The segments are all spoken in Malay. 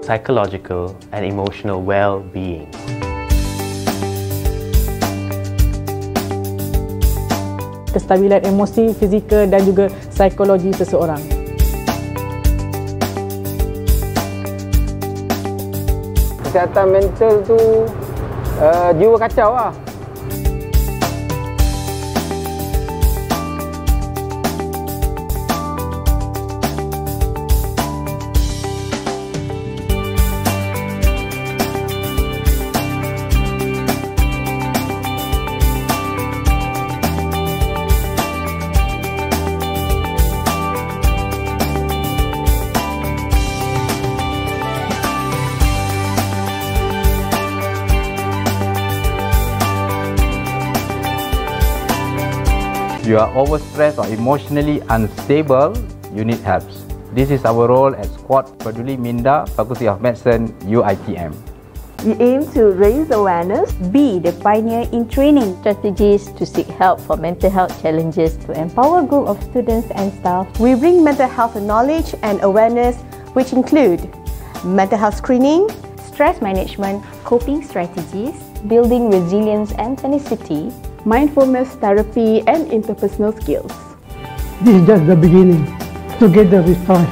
psychological and emotional well-being. Kestabilan emosi, fizikal dan juga psikologi seseorang. Kesihatan mental tu jiwa kacau lah. If you are overstressed or emotionally unstable, you need help. This is our role at Skuad, Peduli, Minda, Faculty of Medicine, UiTM. We aim to raise awareness, be the pioneer in training strategies to seek help for mental health challenges, to empower a group of students and staff. We bring mental health knowledge and awareness, which include mental health screening, stress management, coping strategies, building resilience and tenacity, mindfulness therapy, and interpersonal skills. This is just the beginning. Together we thrive.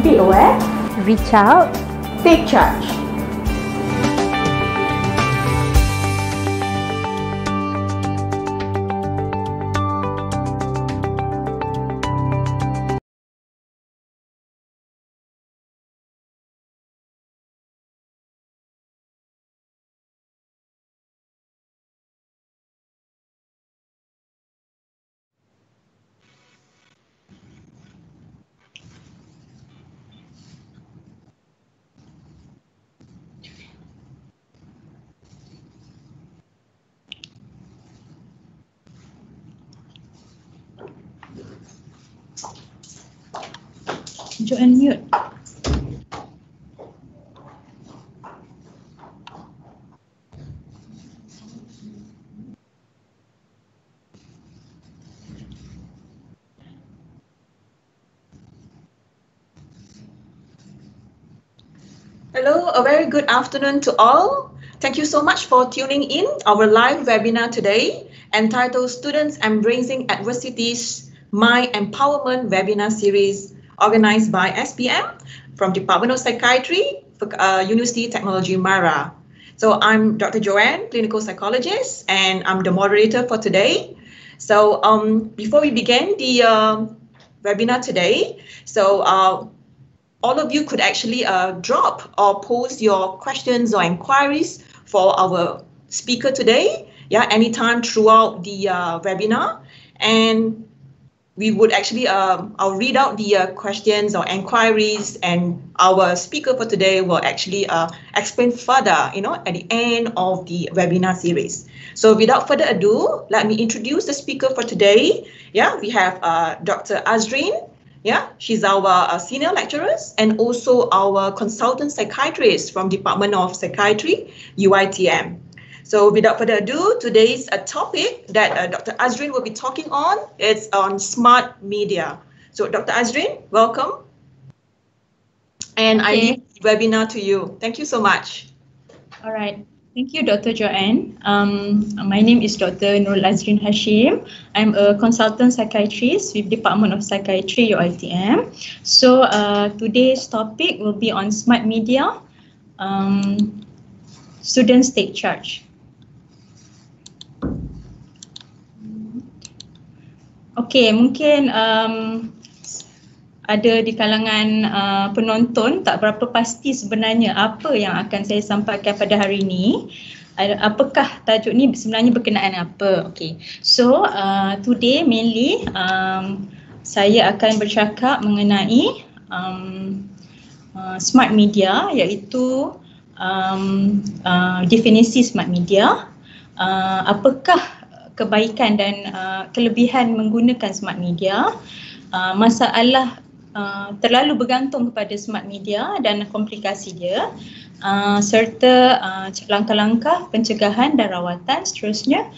Be aware, reach out, take charge. Joanne mute. Hello, a very good afternoon to all. Thank you so much for tuning in our live webinar today entitled Students Embracing Adversities, My Empowerment webinar series organized by SPM from Department of Psychiatry, University Technology Mara. So I'm Dr. Joanne, clinical psychologist, and I'm the moderator for today. So before we begin the webinar today, so all of you could actually drop or post your questions or inquiries for our speaker today, anytime throughout the webinar. And we would actually, I'll read out the questions or inquiries, and our speaker for today will actually explain further, at the end of the webinar series. So without further ado, let me introduce the speaker for today. We have Dr. Azreen. She's our senior lecturer and also our consultant psychiatrist from Department of Psychiatry, UiTM. So without further ado, today's topic that Dr. Azreen will be talking on is on smart media. So Dr. Azreen, welcome. And I leave the webinar to you. Thank you so much. All right. Thank you, Dr. Joanne. My name is Dr. Nur Hashim. I'm a consultant psychiatrist with Department of Psychiatry, UiTM. So today's topic will be on smart media. Students take charge. Okay, mungkin ada di kalangan penonton tak berapa pasti sebenarnya apa yang akan saya sampaikan pada hari ini. Apakah tajuk ni sebenarnya berkenaan apa? Okay, so today mainly saya akan bercakap mengenai smart media, iaitu definisi smart media, apakah kebaikan dan kelebihan menggunakan smart media, masalah terlalu bergantung kepada smart media dan komplikasi dia, serta langkah-langkah pencegahan dan rawatan seterusnya,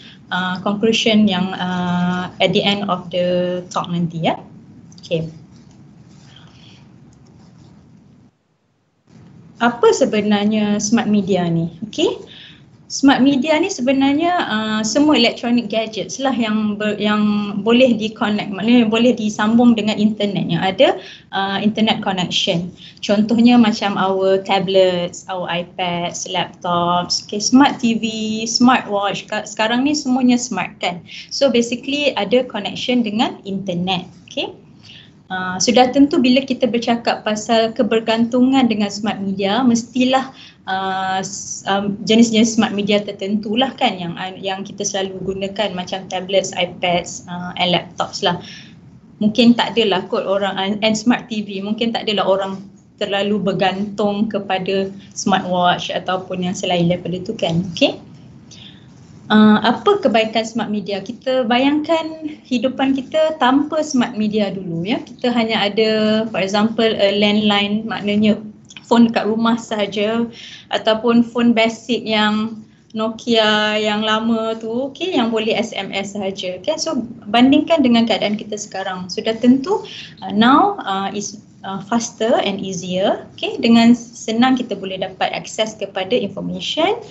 conclusion yang at the end of the talk nanti ya. Okay. Apa sebenarnya smart media ni? Okay. Smart media ni sebenarnya semua electronic gadgets lah yang boleh di-connect, maknanya boleh disambung dengan internet, yang ada internet connection. Contohnya macam our tablets, our iPads, laptops, okay, smart TV, smartwatch, sekarang ni semuanya smart kan. So basically ada connection dengan internet, okay. Sudah tentu bila kita bercakap pasal kebergantungan dengan smart media, mestilah jenis-jenis smart media tertentulah kan yang kita selalu gunakan, macam tablets, iPads, and laptops lah. Mungkin tak adalah kot orang, and smart TV, mungkin tak adalah orang terlalu bergantung kepada smartwatch ataupun yang selain daripada tu kan, okay. Apa kebaikan smart media? Kita bayangkan hidupan kita tanpa smart media dulu ya. Kita hanya ada, for example, a landline, maknanya phone dekat rumah sahaja, ataupun phone basic yang Nokia yang lama tu, okay, yang boleh SMS sahaja. Okay, so bandingkan dengan keadaan kita sekarang, sudah tentu now is faster and easier. Okay, dengan senang kita boleh dapat akses kepada information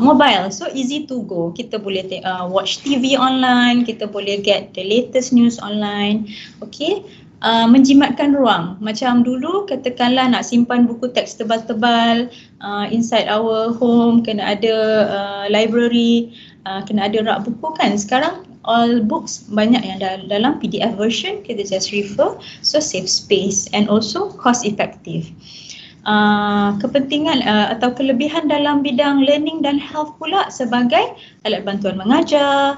mobile, so easy to go. Kita boleh watch TV online, kita boleh get the latest news online. Okay, menjimatkan ruang. Macam dulu katakanlah nak simpan buku teks tebal-tebal inside our home, kena ada library, kena ada rak buku kan. Sekarang all books banyak yang dalam PDF version, kita just refer, so save space and also cost effective. Kepentingan atau kelebihan dalam bidang learning dan health pula sebagai alat bantuan mengajar,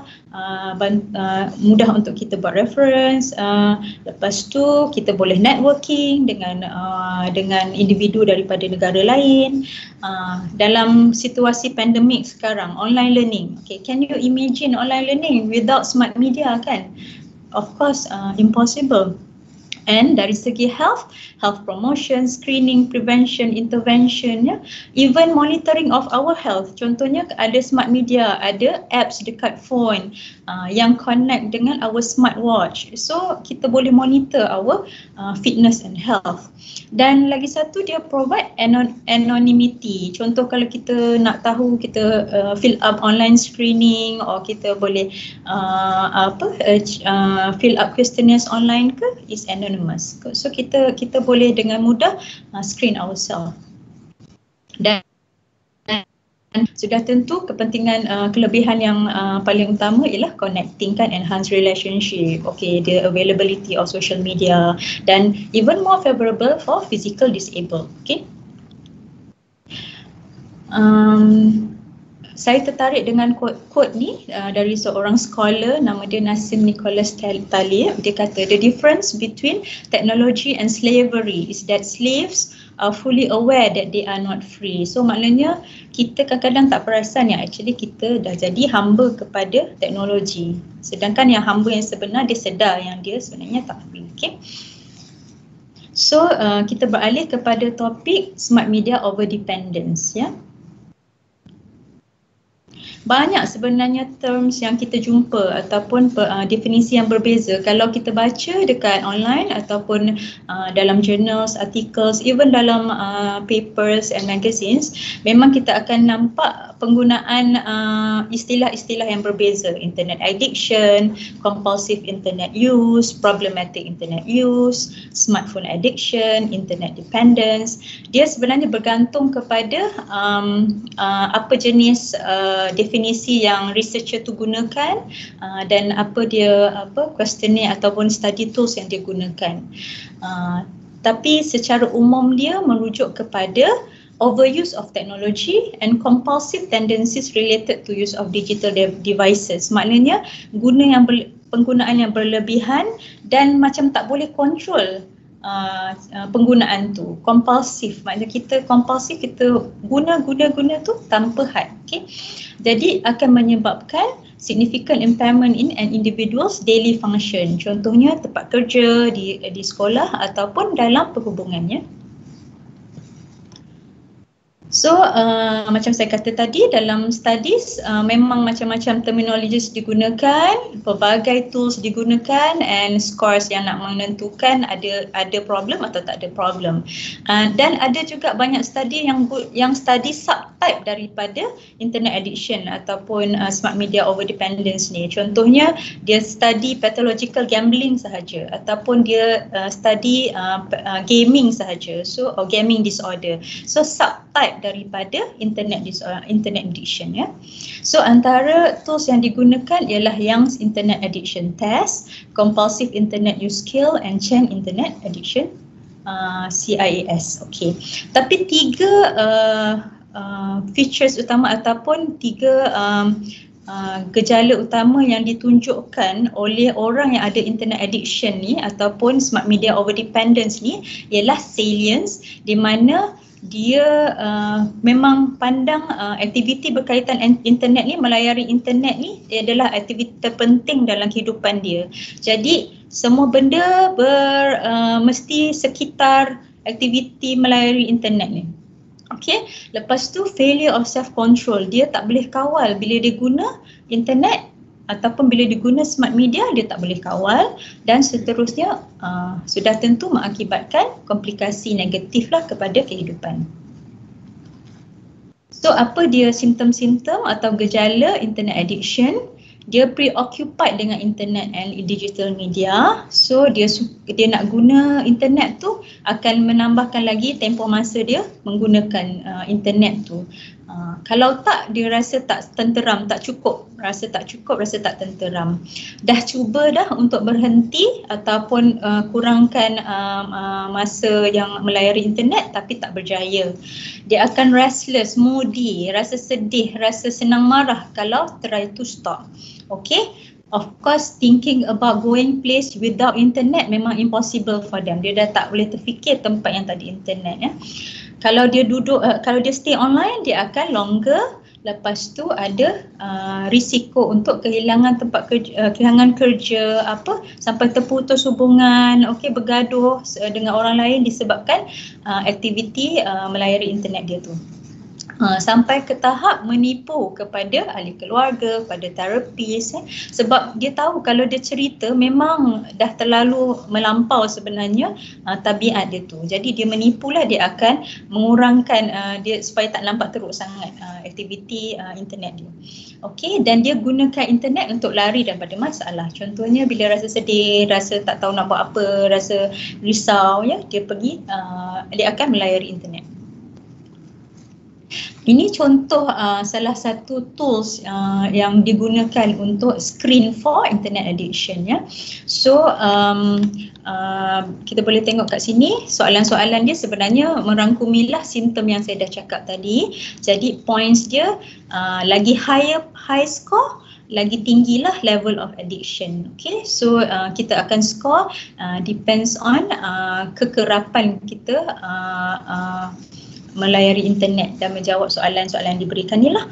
mudah untuk kita buat reference, lepas tu kita boleh networking dengan individu daripada negara lain. Dalam situasi pandemik sekarang, online learning, okay, can you imagine online learning without smart media kan? Of course impossible. And dari segi health promotion, screening, prevention, intervention, ya, even monitoring of our health. Contohnya ada smart media, ada apps dekat phone yang connect dengan our smartwatch. So kita boleh monitor our fitness and health. Dan lagi satu, dia provide anonymity. Contoh kalau kita nak tahu, kita fill up online screening, or kita boleh fill up questionnaires online ke, is anonymous. So kita boleh dengan mudah screen ourselves. Dan sudah tentu kepentingan kelebihan yang paling utama ialah connecting kan, enhance relationship, okay, the availability of social media, dan even more favorable for physical disabled. Okay. Saya tertarik dengan quote ni dari seorang scholar, nama dia Nassim Nicholas Taleb. Dia kata, the difference between technology and slavery is that slaves are fully aware that they are not free. So maknanya kita kadang-kadang tak perasan yang actually kita dah jadi hamba kepada teknologi. Sedangkan yang hamba yang sebenar, dia sedar yang dia sebenarnya tak free. Okay. So kita beralih kepada topik smart media over dependence, ya. Banyak sebenarnya terms yang kita jumpa ataupun definisi yang berbeza. Kalau kita baca dekat online ataupun dalam journals, articles, even dalam papers and magazines, memang kita akan nampak penggunaan istilah-istilah yang berbeza. Internet addiction, compulsive internet use, problematic internet use, smartphone addiction, internet dependence. Dia sebenarnya bergantung kepada apa jenis definisi yang researcher tu gunakan dan apa questionnaire ataupun study tools yang dia gunakan. Tapi secara umum dia merujuk kepada overuse of technology and compulsive tendencies related to use of digital devices. Maknanya penggunaan yang berlebihan dan macam tak boleh control penggunaan tu. Kompulsif, maknanya kita kompulsif, kita guna tu tanpa had. Okay? Jadi akan menyebabkan significant impairment in an individual's daily function. Contohnya tempat kerja, di sekolah ataupun dalam perhubungannya. So macam saya kata tadi, dalam studies memang macam-macam terminologis digunakan, pelbagai tools digunakan, and scores yang nak menentukan ada problem atau tak ada problem. Dan ada juga banyak study yang study subtype daripada internet addiction ataupun smart media over dependence ni. Contohnya dia study pathological gambling sahaja ataupun dia study gaming sahaja, so or gaming disorder. So subtype daripada internet addiction, ya. So antara tools yang digunakan ialah Young's Internet Addiction Test, Compulsive Internet Use Scale, and Chen Internet Addiction CIAS. Okay. Tapi tiga features utama ataupun tiga gejala utama yang ditunjukkan oleh orang yang ada internet addiction ni ataupun smart media over dependence ni ialah salience, di mana dia memang pandang aktiviti berkaitan internet ni, melayari internet ni adalah aktiviti terpenting dalam kehidupan dia. Jadi semua benda mesti sekitar aktiviti melayari internet ni. Okay, lepas tu failure of self control, dia tak boleh kawal bila dia guna internet ataupun bila dia guna smart media, dia tak boleh kawal, dan seterusnya sudah tentu mengakibatkan komplikasi negatif lah kepada kehidupan. So apa dia simptom-simptom atau gejala internet addiction? Dia preoccupied dengan internet and digital media. So dia nak guna internet tu akan menambahkan lagi tempoh masa dia menggunakan internet tu. Kalau tak, dia rasa tak tenteram, tak cukup, rasa tak tenteram. Dah cuba dah untuk berhenti ataupun kurangkan masa yang melayari internet tapi tak berjaya. Dia akan restless, moody, rasa sedih, rasa senang marah kalau try to stop. Okay, of course thinking about going place without internet memang impossible for them. Dia dah tak boleh terfikir tempat yang tak ada internet, ya. Kalau dia duduk, kalau dia stay online, dia akan lepas tu ada risiko untuk kehilangan tempat kerja, kehilangan kerja, sampai terputus hubungan, bergaduh dengan orang lain disebabkan aktiviti melayari internet dia tu. Sampai ke tahap menipu kepada ahli keluarga, kepada terapis, sebab dia tahu kalau dia cerita memang dah terlalu melampau sebenarnya tabiat dia tu. Jadi dia menipulah, dia akan mengurangkan dia supaya tak nampak teruk sangat aktiviti internet dia. Dan dia gunakan internet untuk lari daripada masalah. Contohnya bila rasa sedih, rasa tak tahu nak buat apa, rasa risau, dia pergi, dia akan melayari internet. Ini contoh salah satu tools yang digunakan untuk screen for internet addiction, ya. So kita boleh tengok kat sini soalan-soalan dia sebenarnya merangkumilah simptom yang saya dah cakap tadi. Jadi points dia lagi high score, lagi tinggilah level of addiction. So kita akan score depends on kekerapan kita melayari internet dan menjawab soalan-soalan yang diberikan ni lah.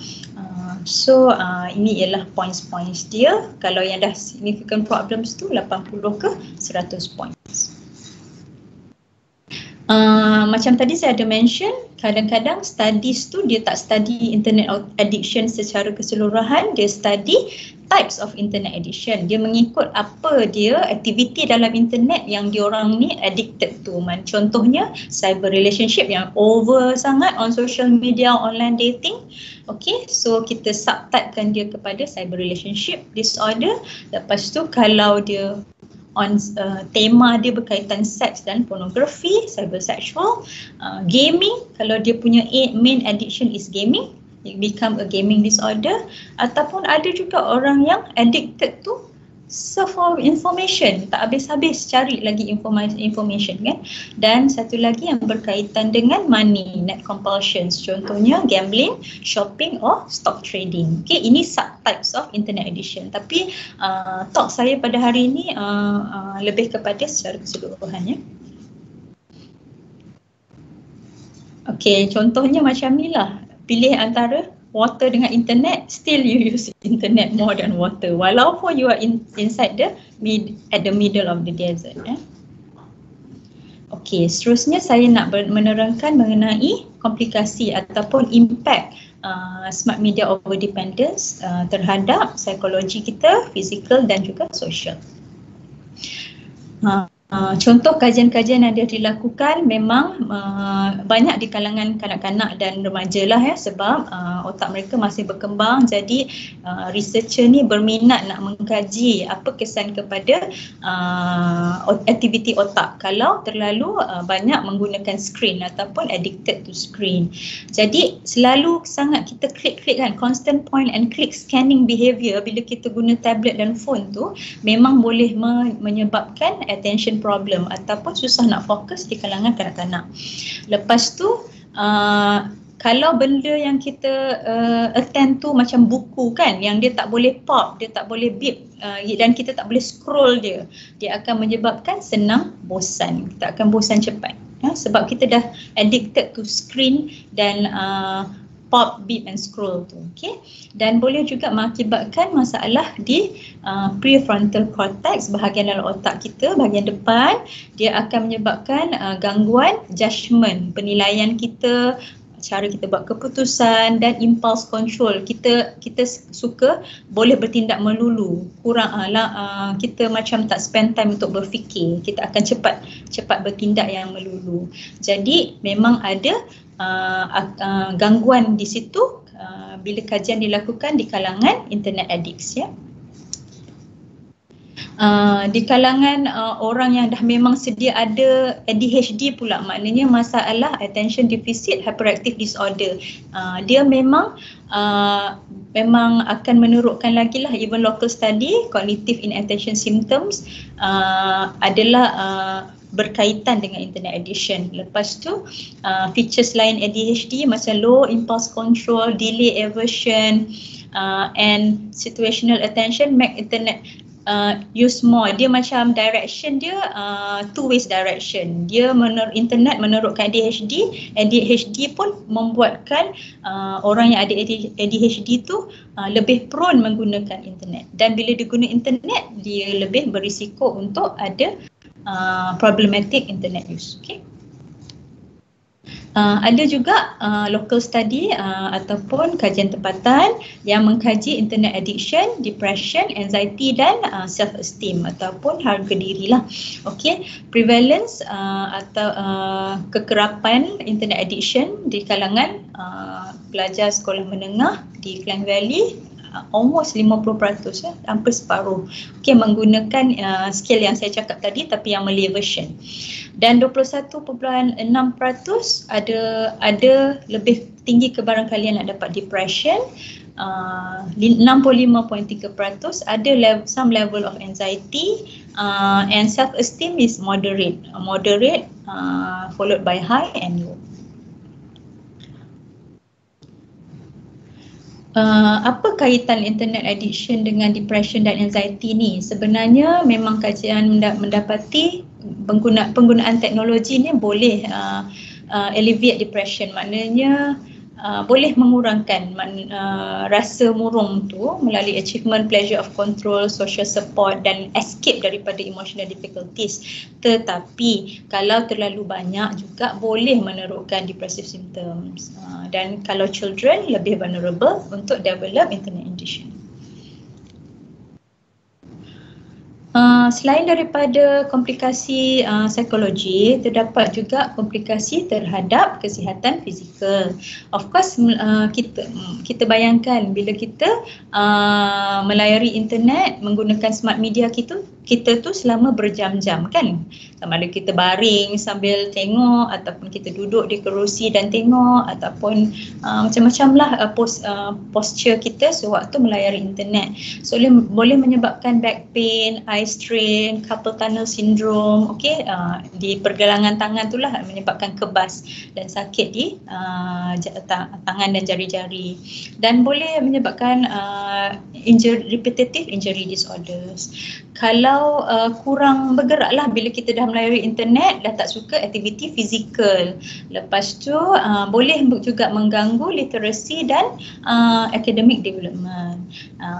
So ini ialah points-points dia. Kalau yang dah significant problems tu 80 ke 100 points. Macam tadi saya ada mention, kadang-kadang studies tu dia tak study internet addiction secara keseluruhan, dia study types of internet addiction. Dia mengikut apa dia aktiviti dalam internet yang diorang ni addicted to. Contohnya cyber relationship yang over sangat on social media, online dating. So kita subtypekan dia kepada cyber relationship disorder. Lepas tu kalau dia on tema dia berkaitan seks dan pornografi, cybersexual, gaming, kalau dia punya main addiction is gaming, it become a gaming disorder. Ataupun ada juga orang yang addicted to search for information, tak habis-habis cari lagi information kan. Dan satu lagi yang berkaitan dengan money, net compulsions, contohnya gambling, shopping or stock trading. Ini subtypes of internet addiction. Tapi talk saya pada hari ini lebih kepada secara keseluruhan, ya. Contohnya macam ni lah, pilih antara water dengan internet, still you use internet more than water walaupun you are inside the at the middle of the desert. Seterusnya saya nak menerangkan mengenai komplikasi ataupun impact smart media over dependence terhadap psikologi kita, fizikal dan juga sosial. Contoh kajian-kajian yang dia dilakukan memang banyak di kalangan kanak-kanak dan remaja lah, ya, sebab otak mereka masih berkembang. Jadi researcher ni berminat nak mengkaji apa kesan kepada aktiviti otak kalau terlalu banyak menggunakan screen ataupun addicted to screen. Jadi selalu sangat kita klik-klik kan, constant point and click scanning behavior bila kita guna tablet dan phone tu memang boleh menyebabkan attention problem ataupun susah nak fokus di kalangan kanak-kanak. Lepas tu kalau benda yang kita attend tu macam buku kan, yang dia tak boleh pop, dia tak boleh beep dan kita tak boleh scroll dia akan menyebabkan senang bosan. Kita akan bosan cepat, ya, sebab kita dah addicted to screen dan pop, beep and scroll tu. Dan boleh juga mengakibatkan masalah di prefrontal cortex, bahagian dalam otak kita, bahagian depan. Dia akan menyebabkan gangguan judgement, penilaian kita, cara kita buat keputusan dan impulse control. Kita suka boleh bertindak melulu, kurang kita macam tak spend time untuk berfikir. Kita akan cepat bertindak yang melulu. Jadi memang ada gangguan di situ bila kajian dilakukan di kalangan internet addicts, ya. Di kalangan orang yang dah memang sedia ada ADHD pula, maknanya masalah attention deficit hyperactive disorder, dia memang akan menurutkan lagi lah. Even local study cognitive inattention symptoms adalah berkaitan dengan internet addiction. Lepas tu features lain ADHD macam low impulse control, delay aversion and situational attention make internet use more. Dia macam direction dia two ways direction. Dia internet menerutkan ADHD pun membuatkan orang yang ada ADHD tu lebih prone menggunakan internet. Dan bila dia guna internet, dia lebih berisiko untuk ada problematic internet use. Okay. Ada juga local study ataupun kajian tempatan yang mengkaji internet addiction, depression, anxiety dan self-esteem ataupun harga diri lah. Okay. Prevalence atau kekerapan internet addiction di kalangan pelajar sekolah menengah di Klang Valley almost 50%, ya, hampir separuh. Okay, menggunakan skill yang saya cakap tadi tapi yang Malay version. Dan 21.6% ada lebih tinggi kebarangkalian nak dapat depression. 65.3% ada some level of anxiety, and self-esteem is moderate, followed by high and low. Apa kaitan internet addiction dengan depression dan anxiety ni? Sebenarnya memang kajian mendapati penggunaan teknologi ni boleh alleviate depression, maknanya boleh mengurangkan rasa murung tu melalui achievement, pleasure of control, social support dan escape daripada emotional difficulties. Tetapi kalau terlalu banyak juga boleh meneruskan depressive symptoms, dan kalau children lebih vulnerable untuk develop internet addiction. Selain daripada komplikasi psikologi, terdapat juga komplikasi terhadap kesihatan fizikal. Of course, kita bayangkan bila kita melayari internet, menggunakan smart media kita tu selama berjam-jam kan. Sama ada kita baring sambil tengok ataupun kita duduk di kerusi dan tengok ataupun macam-macam lah posture kita sewaktu melayari internet. So boleh menyebabkan back pain, eye strain, carpal tunnel syndrome, okay, di pergelangan tangan itulah menyebabkan kebas dan sakit di tangan dan jari-jari, dan boleh menyebabkan repetitive injury disorders. Kalau kurang bergerak lah bila kita dah melayari internet, dah tak suka aktiviti fizikal. Lepas tu boleh juga mengganggu literacy dan academic development.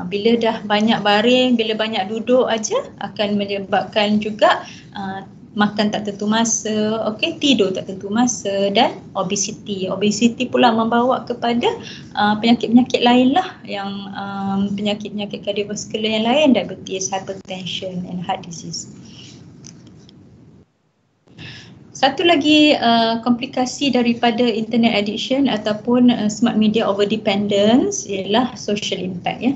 Bila dah banyak baring, bila banyak duduk aja akan menyebabkan juga makan tak tentu masa, okay, tidur tak tentu masa, dan obesity. Obesity pula membawa kepada penyakit-penyakit lain lah, yang penyakit-penyakit kardiovaskular yang lain, diabetes, hypertension and heart disease. Satu lagi komplikasi daripada internet addiction ataupun smart media over dependence ialah social impact, ya.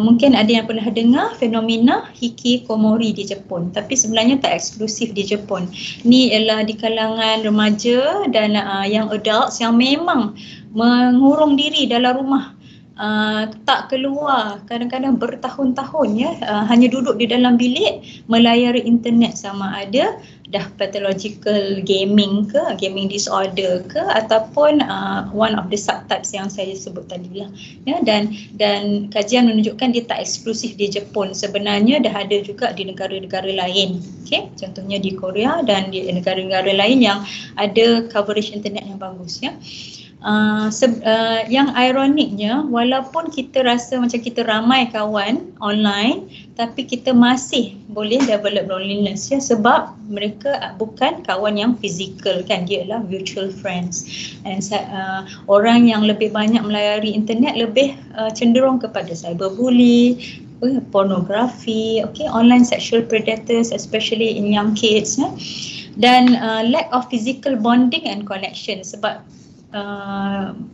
Mungkin ada yang pernah dengar fenomena hikikomori di Jepun, tapi sebenarnya tak eksklusif di Jepun. Ni ialah di kalangan remaja dan yang adults yang memang mengurung diri dalam rumah. Tak keluar, kadang-kadang bertahun-tahun, ya, hanya duduk di dalam bilik melayari internet, sama ada dah pathological gaming ke, gaming disorder ke, ataupun one of the subtypes yang saya sebut tadi lah, ya. Dan kajian menunjukkan dia tak eksklusif di Jepun, sebenarnya dah ada juga di negara-negara lain, okay? Contohnya di Korea dan di negara-negara lain yang ada coverage internet yang bagus, ya. Yang ironiknya, walaupun kita rasa macam kita ramai kawan online, tapi kita masih boleh develop loneliness, ya, sebab mereka bukan kawan yang fizikal kan, dia adalah virtual friends. And orang yang lebih banyak melayari internet lebih cenderung kepada cyberbully, pornografi, okay, online sexual predators, especially in young kids, ya. Dan lack of physical bonding and connection, sebab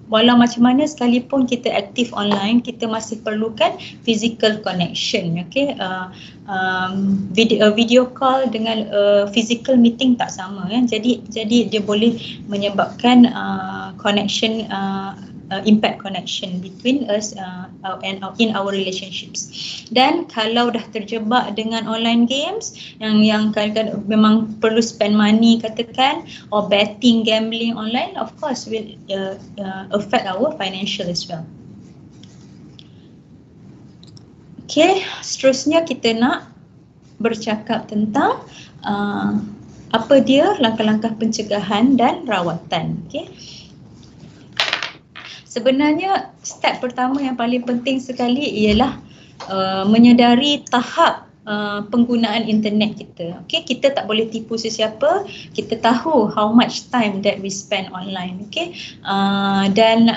walau macam mana sekalipun kita aktif online, kita masih perlukan physical connection, okay. Video call dengan physical meeting tak sama, ya. Jadi dia boleh menyebabkan connection, impact connection between us and in our relationships. Dan kalau dah terjebak dengan online games yang kadang-kadang memang perlu spend money katakan, or betting, gambling online, of course will affect our financial as well. Okay, seterusnya kita nak bercakap tentang apa dia langkah-langkah pencegahan dan rawatan. Okay. Sebenarnya step pertama yang paling penting sekali ialah menyedari tahap penggunaan internet kita. Okay, kita tak boleh tipu sesiapa. Kita tahu how much time that we spend online. Okay, dan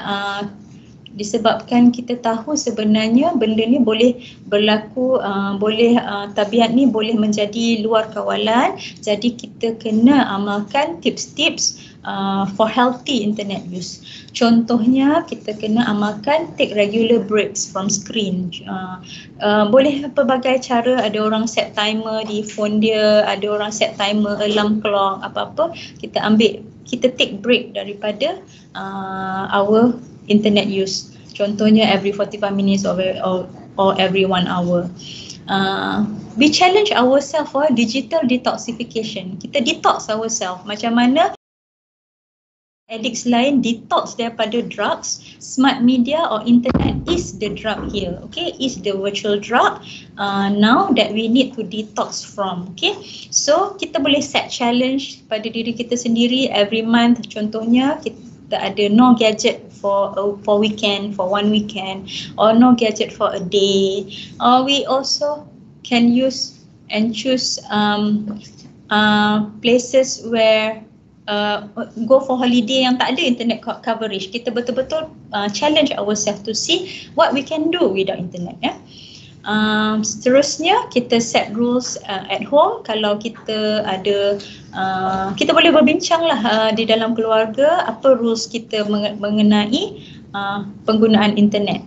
disebabkan kita tahu sebenarnya benda ni boleh berlaku, tabiat ni boleh menjadi luar kawalan. Jadi kita kena amalkan tips-tips for healthy internet use. Contohnya kita kena amalkan take regular breaks from screen. Boleh pelbagai cara, ada orang set timer di phone dia, ada orang set timer alarm clock, apa-apa. Kita take break daripada our internet use. Contohnya every 45 minutes or every 1 hour. We challenge ourselves for digital detoxification. Kita detox ourselves. Macam mana addicts lain detox daripada drugs, smart media or internet is the drug here. Okay, is the virtual drug now that we need to detox from. Okay, so kita boleh set challenge pada diri kita sendiri every month. Contohnya kita ada no gadget for weekend, for 1 weekend, or no gadget for a day. Or we also can use and choose places where go for holiday yang tak ada internet coverage. Kita betul-betul challenge ourselves to see what we can do without internet. Seterusnya kita set rules at home. Kalau kita ada kita boleh berbincang lah di dalam keluarga apa rules kita mengenai penggunaan internet.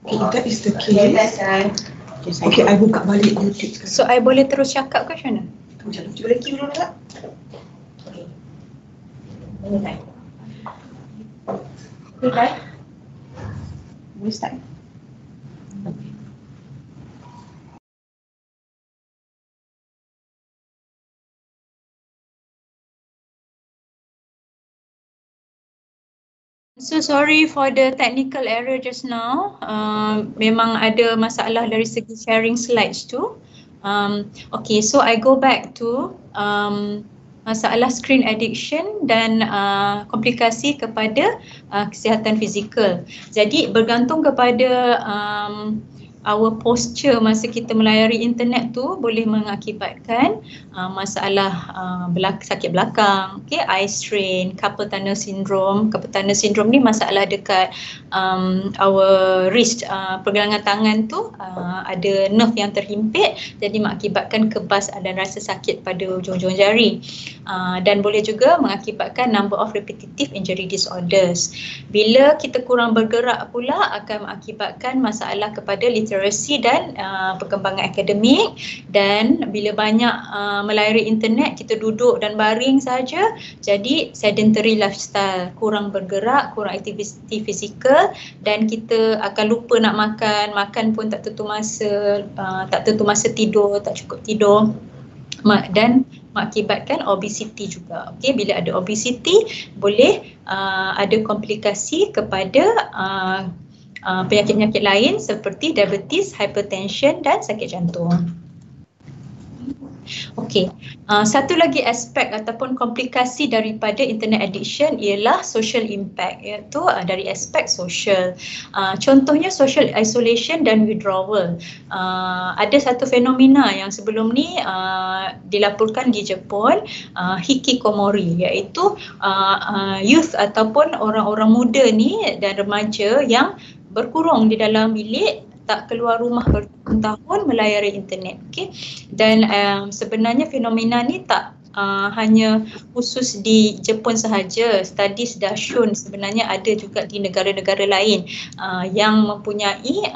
Okay, if that is the case. Okay, I buka balik YouTube sekarang. So, I boleh terus cakap ke macam mana? Tunggu sekejap, cuba lagi dulu tak? Okay. Okay, boleh start. So sorry for the technical error just now. Memang ada masalah dari segi sharing slides tu. Okay, so I go back to masalah screen addiction dan komplikasi kepada kesihatan fizikal. Jadi bergantung kepada our posture masa kita melayari internet tu boleh mengakibatkan masalah sakit belakang, okay, eye strain, carpal tunnel syndrome. Carpal tunnel syndrome ni masalah dekat our wrist, pergelangan tangan tu ada nerve yang terhimpit, jadi mengakibatkan kebas dan rasa sakit pada ujung-ujung jari. Dan boleh juga mengakibatkan number of repetitive injury disorders. Bila kita kurang bergerak pula akan mengakibatkan masalah kepada literacy dan perkembangan akademik. Dan bila banyak melayari internet, kita duduk dan baring saja, jadi sedentary lifestyle, kurang bergerak, kurang aktiviti fizikal, dan kita akan lupa nak makan pun tak tentu masa, tidur, tak cukup tidur, dan mengakibatkan obesity juga. Okay, bila ada obesity boleh ada komplikasi kepada penyakit-penyakit lain seperti diabetes, hypertension dan sakit jantung. Okey, satu lagi aspek ataupun komplikasi daripada internet addiction ialah social impact, iaitu dari aspek sosial. Contohnya social isolation dan withdrawal. Ada satu fenomena yang sebelum ni dilaporkan di Jepun, hikikomori, iaitu youth ataupun orang-orang muda ni dan remaja yang berkurung di dalam bilik, tak keluar rumah bertahun-tahun melayari internet. Okay? Dan sebenarnya fenomena ni tak hanya khusus di Jepun sahaja. Studies dah shown sebenarnya ada juga di negara-negara lain yang mempunyai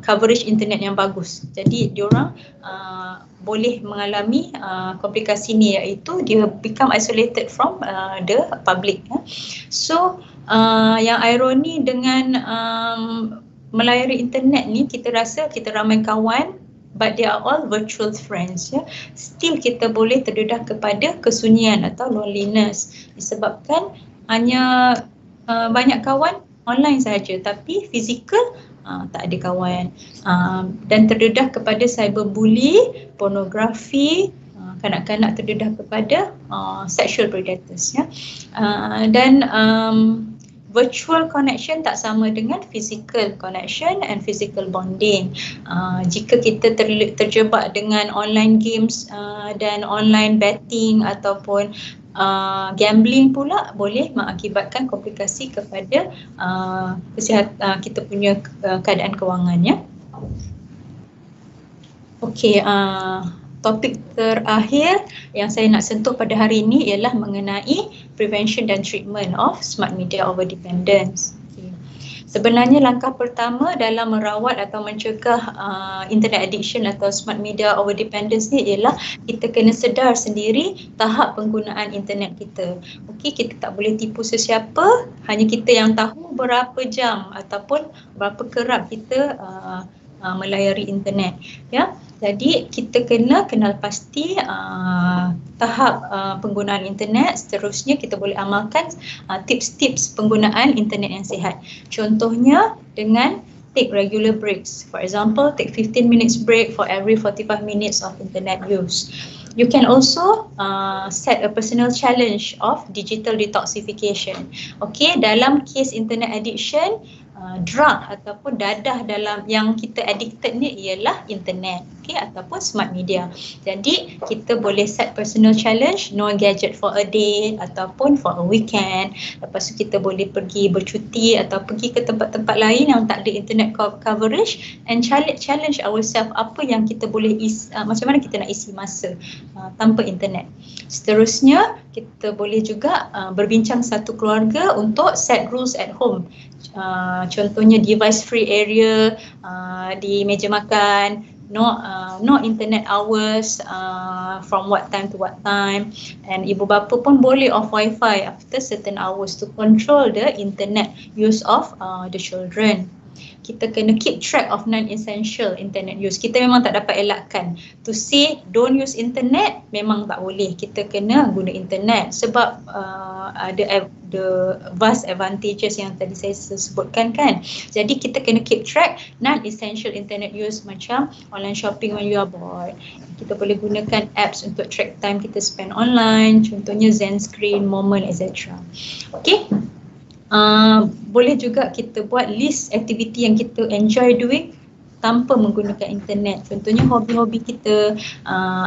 coverage internet yang bagus. Jadi diorang boleh mengalami komplikasi ni, iaitu dia become isolated from the public. So yang ironi dengan melayari internet ni, kita rasa kita ramai kawan, but they are all virtual friends. Still kita boleh terdedah kepada kesunyian atau loneliness disebabkan hanya banyak kawan online saja, tapi fizikal tak ada kawan, dan terdedah kepada cyberbully, pornografi, kanak-kanak terdedah kepada sexual predators. Dan virtual connection tak sama dengan physical connection and physical bonding. Jika kita terjebak dengan online games dan online betting ataupun gambling pula, boleh mengakibatkan komplikasi kepada kesihatan kita punya keadaan kewangannya. Okey, topik terakhir yang saya nak sentuh pada hari ini ialah mengenai prevention dan treatment of smart media overdependence. Okay. Sebenarnya langkah pertama dalam merawat atau mencegah internet addiction atau smart media overdependence ni ialah kita kena sedar sendiri tahap penggunaan internet kita. Okey, kita tak boleh tipu sesiapa, hanya kita yang tahu berapa jam ataupun berapa kerap kita melayari internet. Ya. Jadi kita kena kenal pasti tahap penggunaan internet. Seterusnya kita boleh amalkan tips-tips penggunaan internet yang sihat. Contohnya dengan take regular breaks. For example, take 15 minutes break for every 45 minutes of internet use. You can also set a personal challenge of digital detoxification. Okay, dalam case internet addiction, drug ataupun dadah dalam yang kita addicted ni ialah internet, okay, ataupun smart media. Jadi kita boleh set personal challenge, no gadget for a day ataupun for a weekend. Lepas tu kita boleh pergi bercuti atau pergi ke tempat-tempat lain yang tak ada internet coverage, and challenge ourselves apa yang kita boleh isi, macam mana kita nak isi masa tanpa internet. Seterusnya kita boleh juga berbincang satu keluarga untuk set rules at home. Contohnya device free area di meja makan, no internet hours from what time to what time, and ibu bapa pun boleh off wifi after certain hours to control the internet use of the children. Kita kena keep track of non-essential internet use. Kita memang tak dapat elakkan. To say don't use internet memang tak boleh. Kita kena guna internet sebab ada the vast advantages yang tadi saya sebutkan kan. Jadi kita kena keep track non-essential internet use macam online shopping when you are bored. Kita boleh gunakan apps untuk track time kita spend online, contohnya Zen Screen, Moment, etc. Okay. Boleh juga kita buat list aktiviti yang kita enjoy doing tanpa menggunakan internet. Contohnya hobi-hobi kita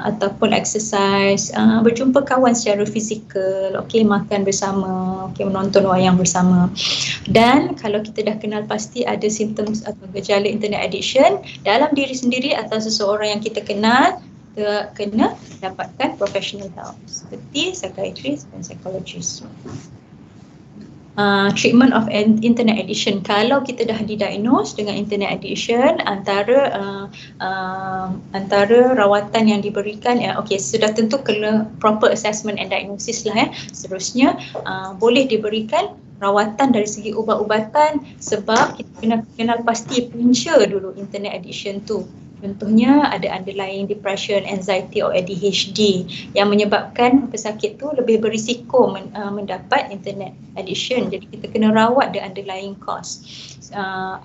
ataupun exercise, berjumpa kawan secara fizikal, makan bersama, menonton wayang bersama. Dan kalau kita dah kenal pasti ada simptom atau gejala internet addiction dalam diri sendiri atau seseorang yang kita kenal, kita kena dapatkan professional help seperti psychiatrist dan psychologist. Treatment of internet addiction. Kalau kita dah didiagnose dengan internet addiction, antara rawatan yang diberikan, sudah tentu kena proper assessment and diagnosis lah. Seterusnya boleh diberikan rawatan dari segi ubat-ubatan sebab kita kena kenal pasti punca dulu internet addiction tu. Contohnya ada underlying depression, anxiety or ADHD yang menyebabkan pesakit tu lebih berisiko mendapat internet addiction. Jadi kita kena rawat the underlying cause.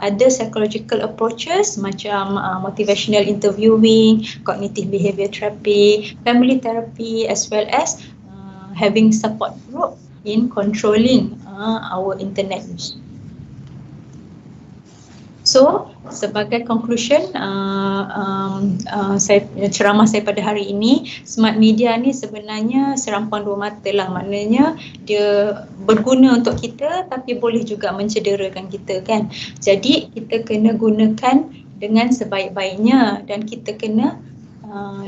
Ada psychological approaches macam motivational interviewing, cognitive behavior therapy, family therapy, as well as having support group in controlling our internet use. So, sebagai conclusion ceramah saya pada hari ini, smart media ni sebenarnya serampang dua mata lah. Maknanya dia berguna untuk kita tapi boleh juga mencederakan kita kan. Jadi kita kena gunakan dengan sebaik-baiknya dan kita kena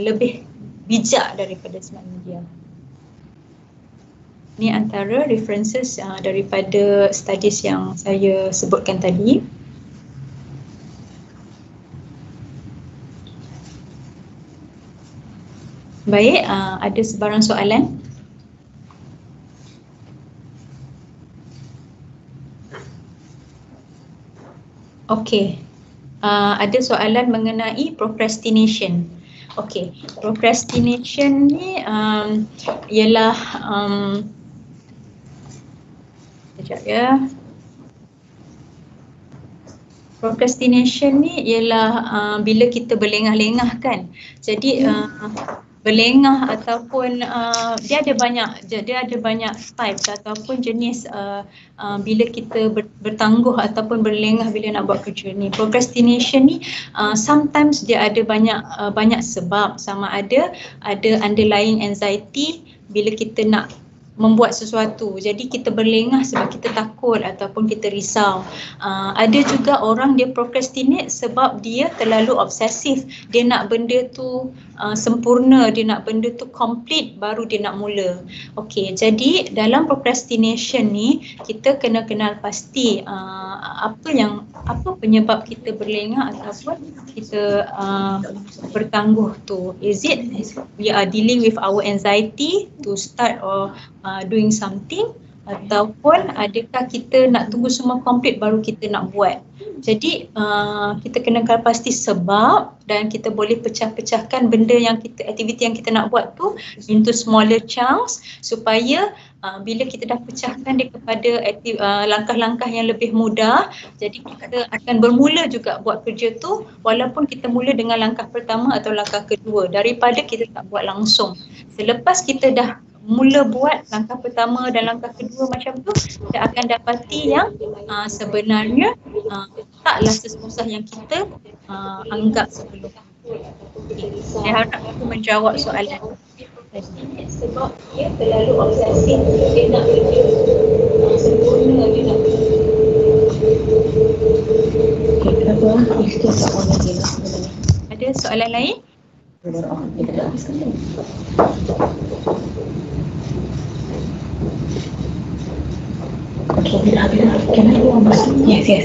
lebih bijak daripada smart media. Ini antara references daripada studies yang saya sebutkan tadi. Baik, ada sebarang soalan? Okey, ada soalan mengenai procrastination. Okey, procrastination ni ialah sekejap ya. Procrastination ni ialah bila kita berlengah-lengah kan. Jadi berlengah ataupun dia ada banyak types ataupun jenis bila kita bertangguh ataupun berlengah bila nak buat kerja ni. Procrastination ni sometimes dia ada banyak sebab, sama ada underlying anxiety bila kita nak membuat sesuatu. Jadi kita berlengah sebab kita takut ataupun kita risau. Ada juga orang dia procrastinate sebab dia terlalu obsesif. Dia nak benda tu sempurna, dia nak benda tu complete baru dia nak mula. Okey, jadi dalam procrastination ni kita kena kenal pasti apa penyebab kita berlengah ataupun kita bertangguh tu. Is it we are dealing with our anxiety to start or doing something, ataupun adakah kita nak tunggu semua complete baru kita nak buat. Jadi kita kena pasti sebab dan kita boleh pecah-pecahkan benda yang aktiviti yang kita nak buat tu into smaller chunks supaya bila kita dah pecahkan dia kepada langkah-langkah yang lebih mudah, jadi kita akan bermula juga buat kerja tu walaupun kita mula dengan langkah pertama atau langkah kedua daripada kita tak buat langsung. Selepas kita dah mula buat langkah pertama dan langkah kedua macam tu, kita akan dapati yang sebenarnya taklah sesusah yang kita anggap sebelum. Saya harap aku menjawab soalan. Sebab dia terlalu obsesif, dia nak kerja sempurna, dia nak Ada soalan lain? Can I go on the screen? Yes.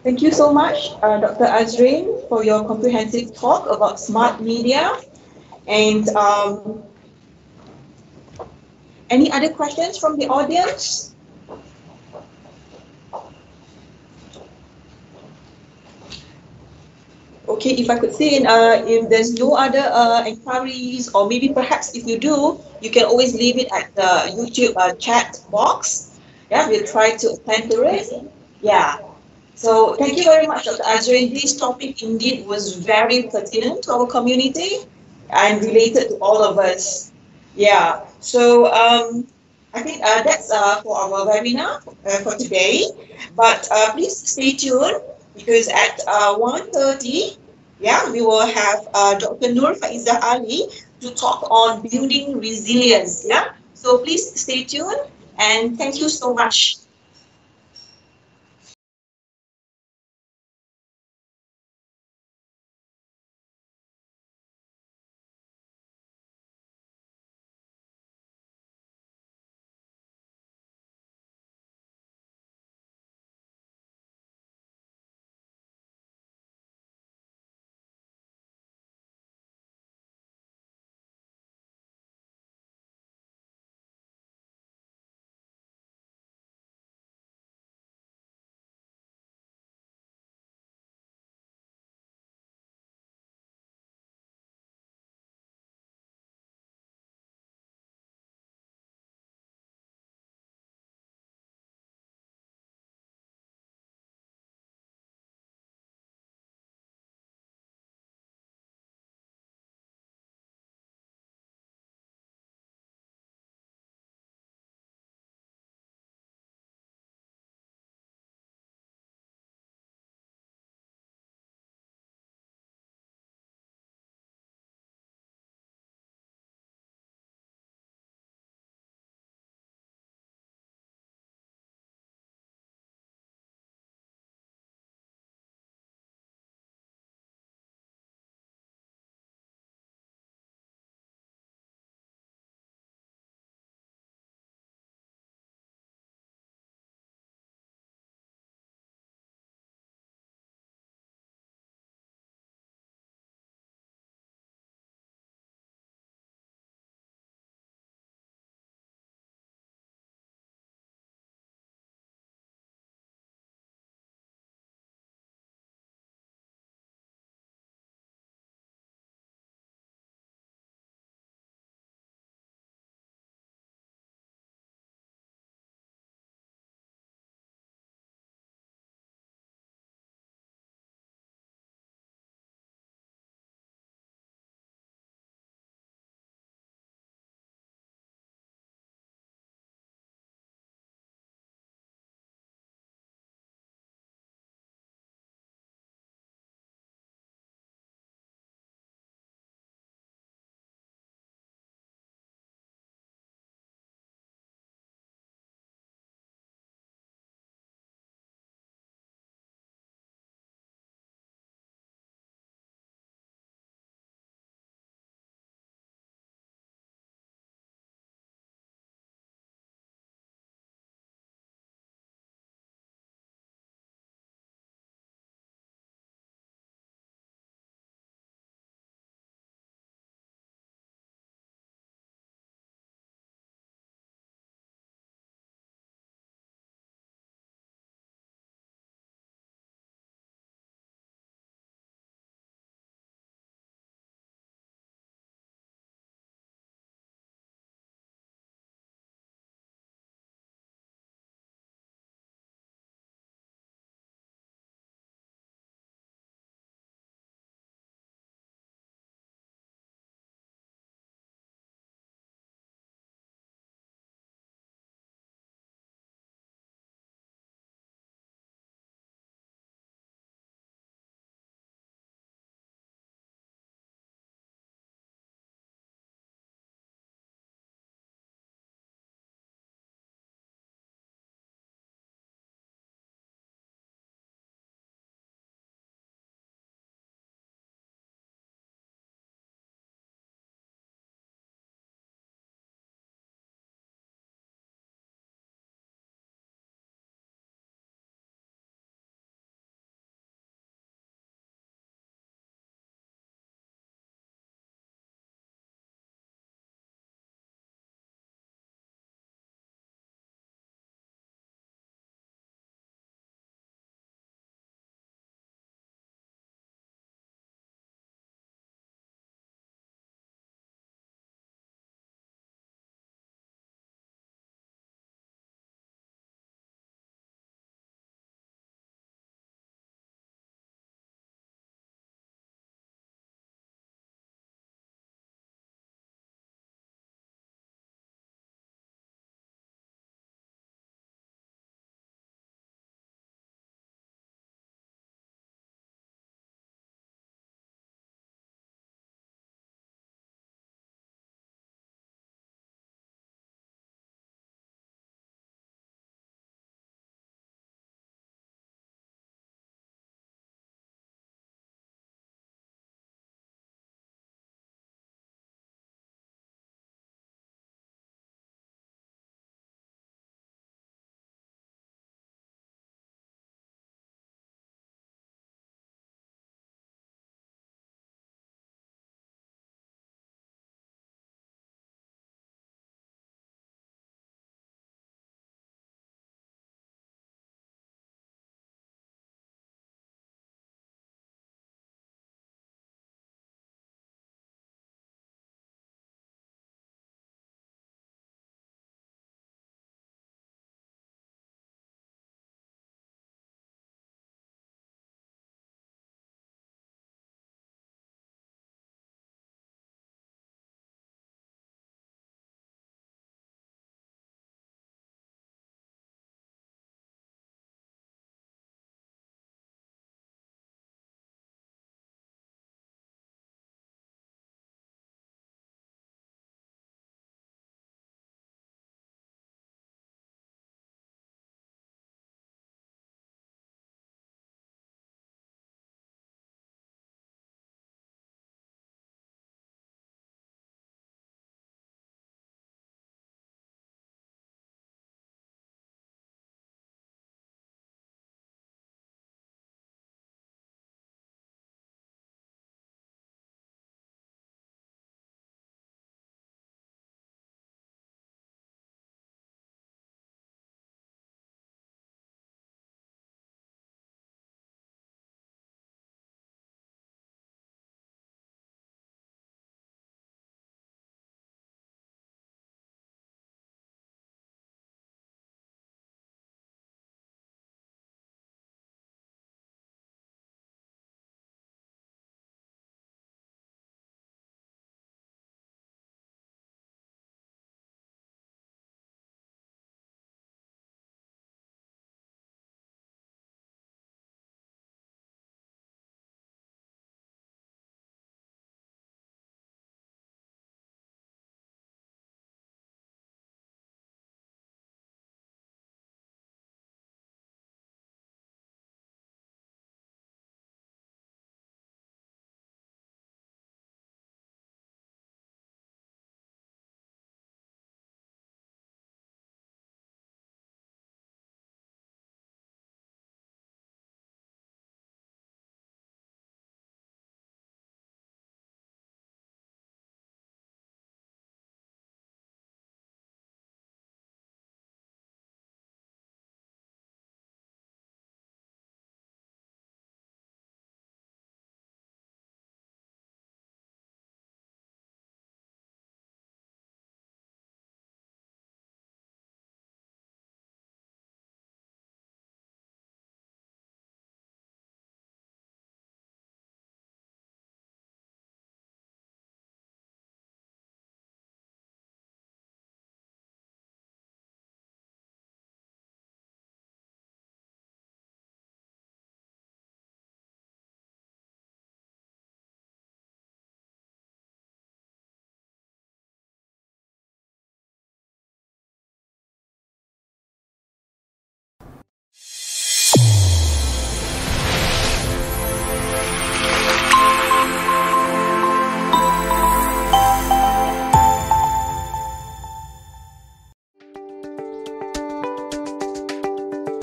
Thank you so much, Dr. Azreen, for your comprehensive talk about smart media. And any other questions from the audience? Okay, if I could say, if there's no other inquiries, or maybe perhaps if you do, you can always leave it at the YouTube chat box. Yeah, we'll try to attend to it. Yeah. So thank you very much, Dr. Azreen. This topic indeed was very pertinent to our community and related to all of us. Yeah. So I think that's for our webinar for today. But please stay tuned because at 1:30, yeah, we will have Dr. Nur Faizah Ali to talk on building resilience. Yeah. So please stay tuned and thank you so much.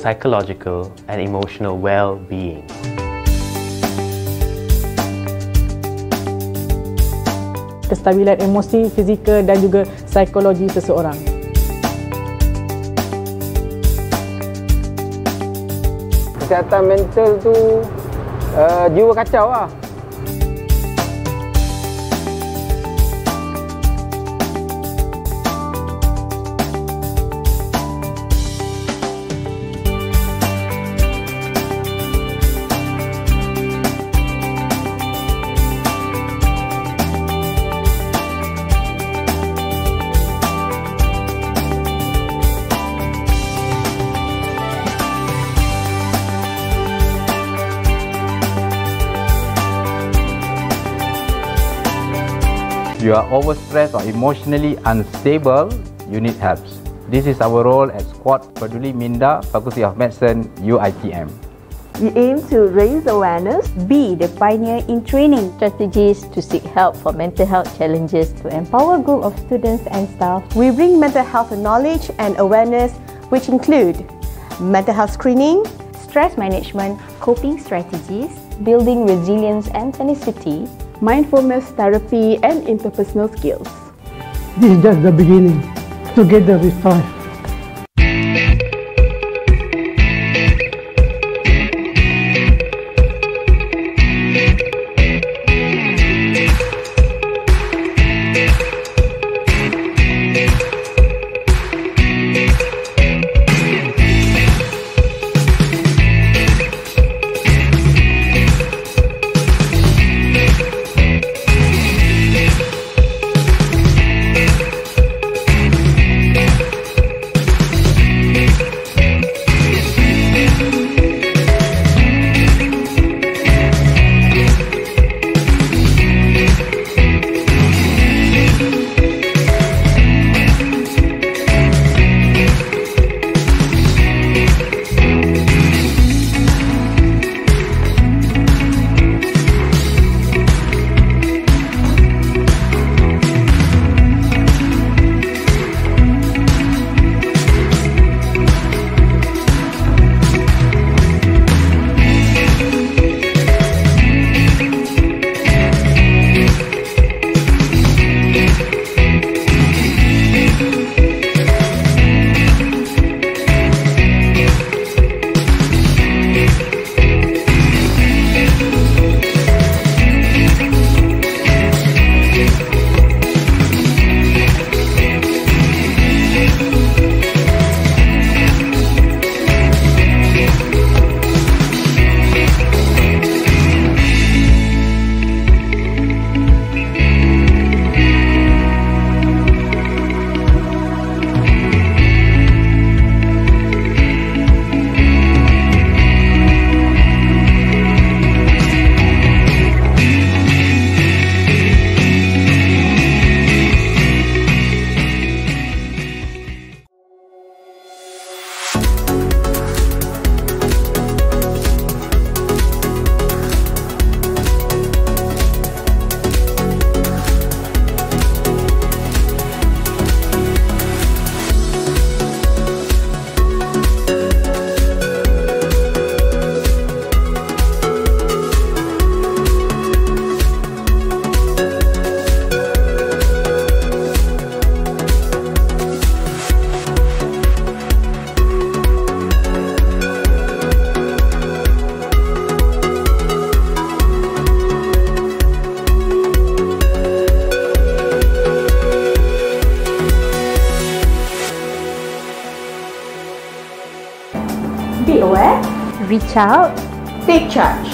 psychological and emotional well-being. Kestabilan emosi, fizikal dan juga psikologi seseorang. Kesihatan mental tu jiwa kacau lah. You are overstressed or emotionally unstable, you need help. This is our role at Skuad Peduli Minda, Faculty of Medicine, UiTM. We aim to raise awareness, be the pioneer in training strategies to seek help for mental health challenges to empower a group of students and staff. We bring mental health knowledge and awareness, which include mental health screening, Stress management, coping strategies, building resilience and tenacity, Mindfulness therapy and interpersonal skills. This is just the beginning. Together we thrive. Be aware, reach out, take charge.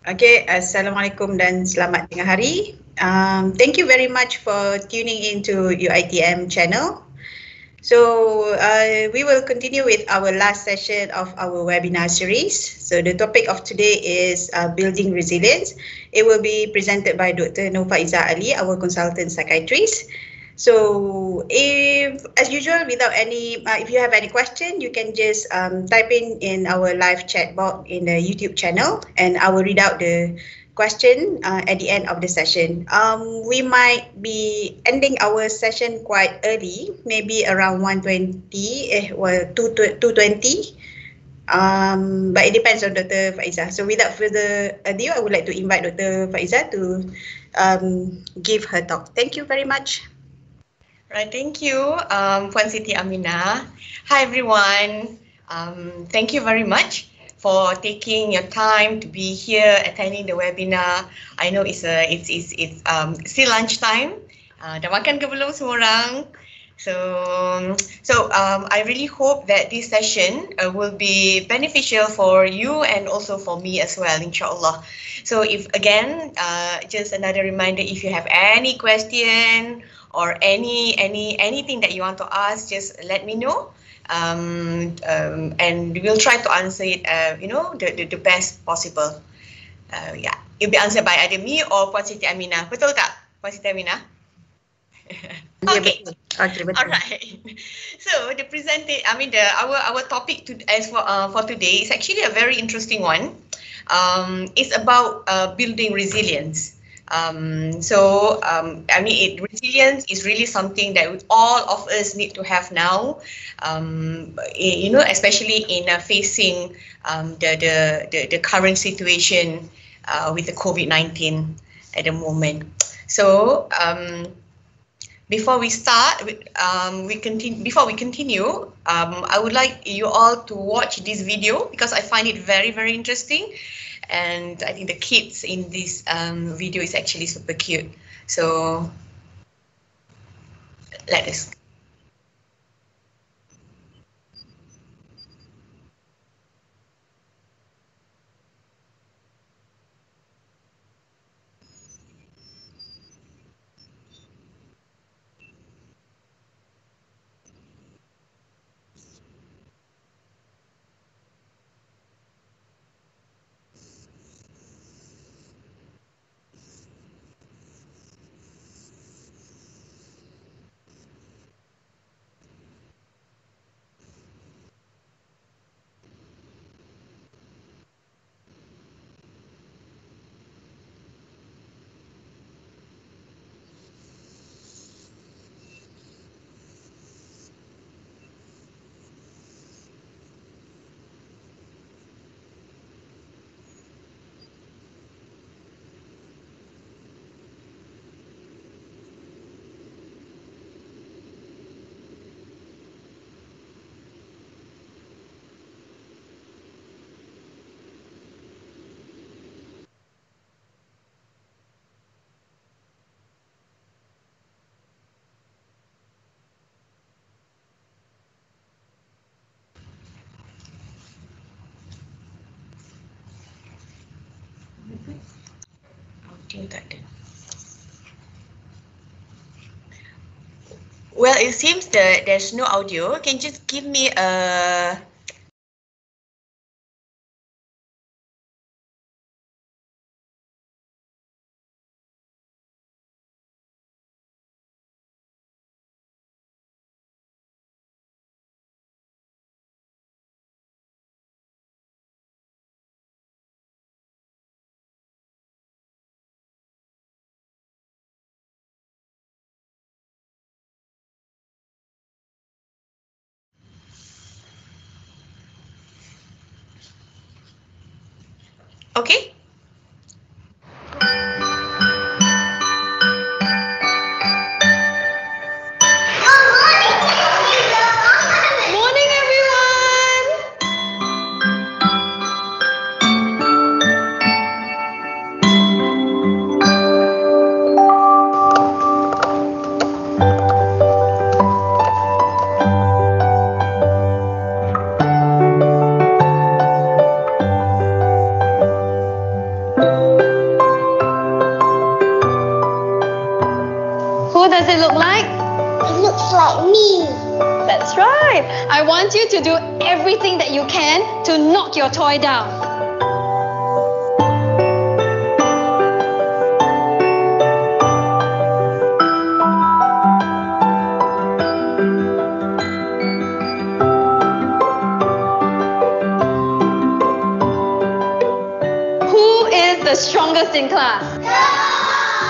Okay, Assalamualaikum dan selamat tengah hari. Thank you very much for tuning into UiTM channel. So we will continue with our last session of our webinar series. So the topic of today is building resilience. It will be presented by Dr Nur Faizah Ali, our consultant psychiatrist. So if, as usual, without any, if you have any question, you can just type in our live chat box in the YouTube channel, and I will read out the question at the end of the session. We might be ending our session quite early, maybe around 1:20, well 2:20. But it depends on Dr. Faizah. So without further ado, I would like to invite Dr. Faizah to give her talk. Thank you very much. Right, thank you, Puan Siti Aminah. Hi everyone. Thank you very much for taking your time to be here attending the webinar. I know it's still lunchtime. Dah makan ke belum semua orang? So I really hope that this session will be beneficial for you and also for me as well, inshallah. So if again, just another reminder, if you have any question or anything that you want to ask, just let me know, and we'll try to answer it, the best possible. Yeah, it'll be answered by either me or Puan Siti Aminah. Betul tak, Puan Siti Aminah? Okay. Okay, betul. All right. So the our topic for today is actually a very interesting one. It's about building resilience. Resilience is really something that all of us need to have now. Especially in facing the current situation with the COVID-19 at the moment. So before we start, before we continue, I would like you all to watch this video because I find it very, very interesting. And I think the kids in this video is actually super cute. So let us. Well, it seems that there's no audio. Can you just give me a... Okay. Morning, everyone. Who does it look like? It looks like me. That's right. I want you to do everything that you can to knock your toy down. strongest in class?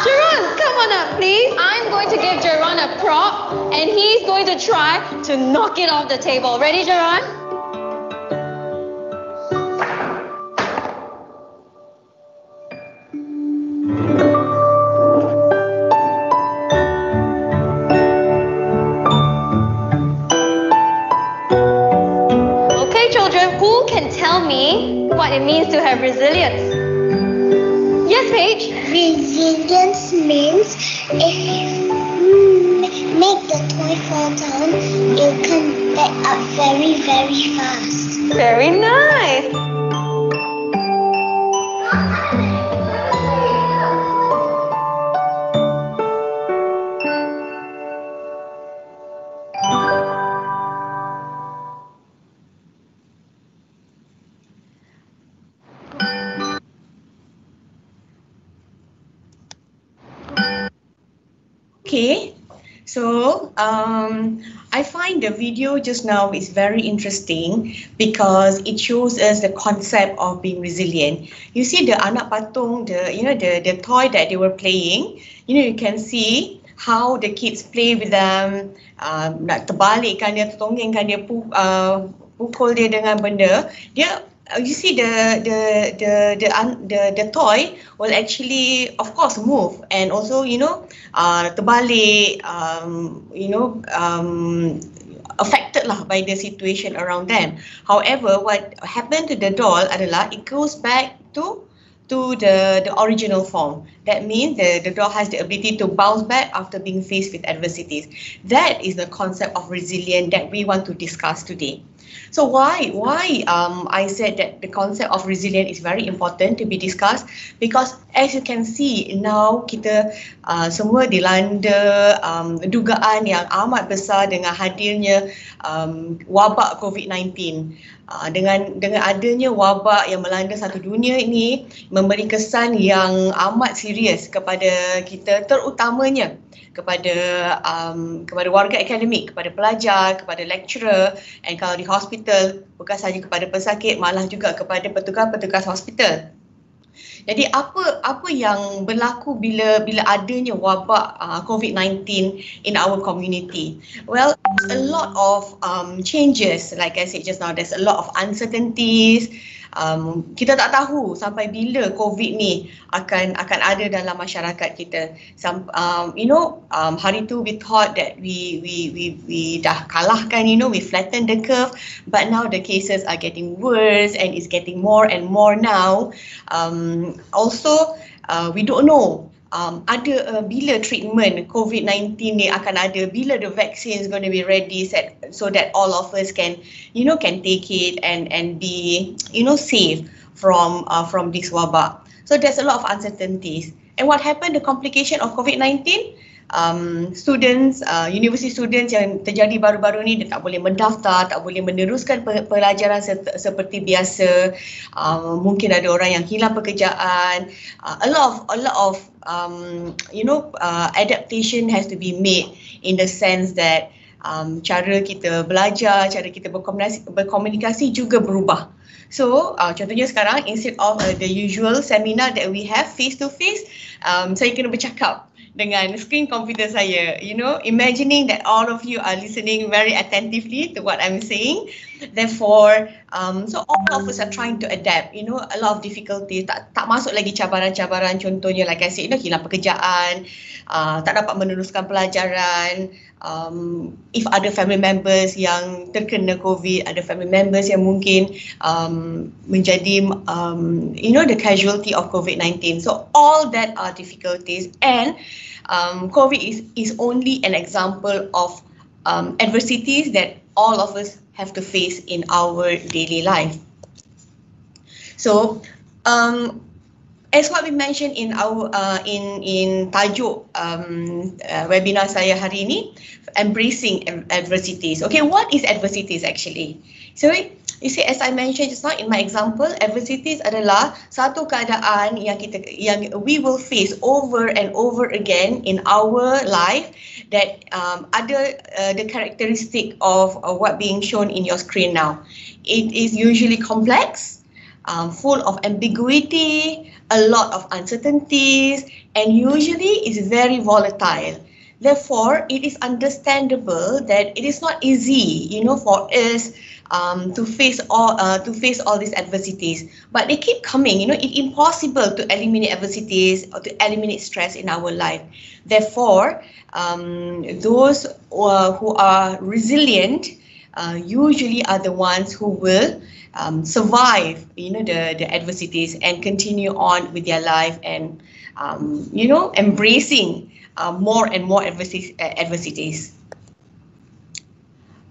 Jeron, come on up, please. I'm going to give Jeron a prop, and he's going to try to knock it off the table. Ready, Jeron? Okay, children, who can tell me what it means to have resilience? Yes, Paige? Resilience means if you make the toy fall down, it'll come back up very, very fast. Very nice. Okay, so I find the video just now is very interesting because it shows us the concept of being resilient. You see the anak patung, the toy that they were playing. You can see how the kids play with them. Nak terbalikkan dia, tertonggengkan dia, pukul dia dengan benda. You see the toy will actually, of course, move and also terbalik, affected lah by the situation around them. However, what happened to the doll adalah it goes back to the original form. That means the doll has the ability to bounce back after being faced with adversities. That is the concept of resilience that we want to discuss today. So why I said that the concept of resilience is very important to be discussed, because as you can see now kita semua dilanda dugaan yang amat besar dengan hadirnya wabak COVID-19. Dengan adanya wabak yang melanda satu dunia ini memberi kesan yang amat serius kepada kita, terutamanya kepada warga akademik, kepada pelajar, kepada lecturer, and kalau di hospital bukan sahaja kepada pesakit, malah juga kepada petugas-petugas hospital. Jadi apa yang berlaku bila adanya wabak COVID-19 in our community? Well, there's a lot of changes. Like I said just now, there's a lot of uncertainties. Kita tak tahu sampai bila COVID ni akan ada dalam masyarakat kita. Hari tu we thought that we dah kalahkan, we flattened the curve, but now the cases are getting worse and it's getting more and more now. We don't know ada bila treatment COVID-19 ni akan ada, bila the vaccine is going to be ready so that all of us can take it and be safe from this wabak. So there's a lot of uncertainties. And what happened, the complication of COVID-19? Students, university students yang terjadi baru-baru ni, dia tak boleh mendaftar, tak boleh meneruskan pelajaran seperti biasa. Mungkin ada orang yang hilang pekerjaan. A lot of adaptation has to be made in the sense that cara kita belajar, cara kita berkomunikasi juga berubah. So contohnya sekarang, instead of the usual seminar that we have face to face, saya kena bercakap dengan screen komputer saya, imagining that all of you are listening very attentively to what I'm saying. Therefore, so all of us are trying to adapt, a lot of difficulties. Tak masuk lagi cabaran-cabaran, contohnya like I said, hilang pekerjaan, tak dapat meneruskan pelajaran. If ada family members yang terkena COVID, ada family members yang mungkin menjadi the casualty of COVID-19. So all that are difficulties, and COVID is only an example of adversities that all of us have to face in our daily life. So as what we mentioned in our in tajuk webinar saya hari ini, embracing adversities. Okay, what is adversities actually? So you see, as I mentioned just now in my example, adversities adalah satu keadaan yang we will face over and over again in our life that ada the characteristic of what being shown in your screen now. It is usually complex. full of ambiguity, a lot of uncertainties, and usually is very volatile. Therefore, it is understandable that it is not easy, for us to face all these adversities. But they keep coming. It's impossible to eliminate adversities or to eliminate stress in our life. Therefore, those who are resilient usually are the ones who will survive, the adversities and continue on with their life and, embracing more and more adversities.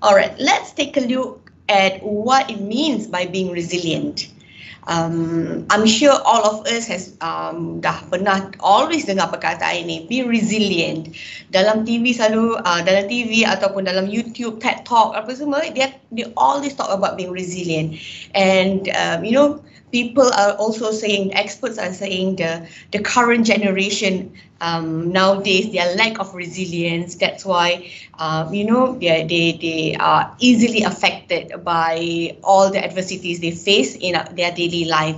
All right, let's take a look at what it means by being resilient. I'm sure all of us has dah pernah always dengar perkataan ini, be resilient. Dalam TV selalu, dalam TV ataupun dalam YouTube, TED Talk, apa semua, they always talk about being resilient. And people are also saying, experts are saying the current generation nowadays, their lack of resilience, that's why they are easily affected by all the adversities they face in their daily life.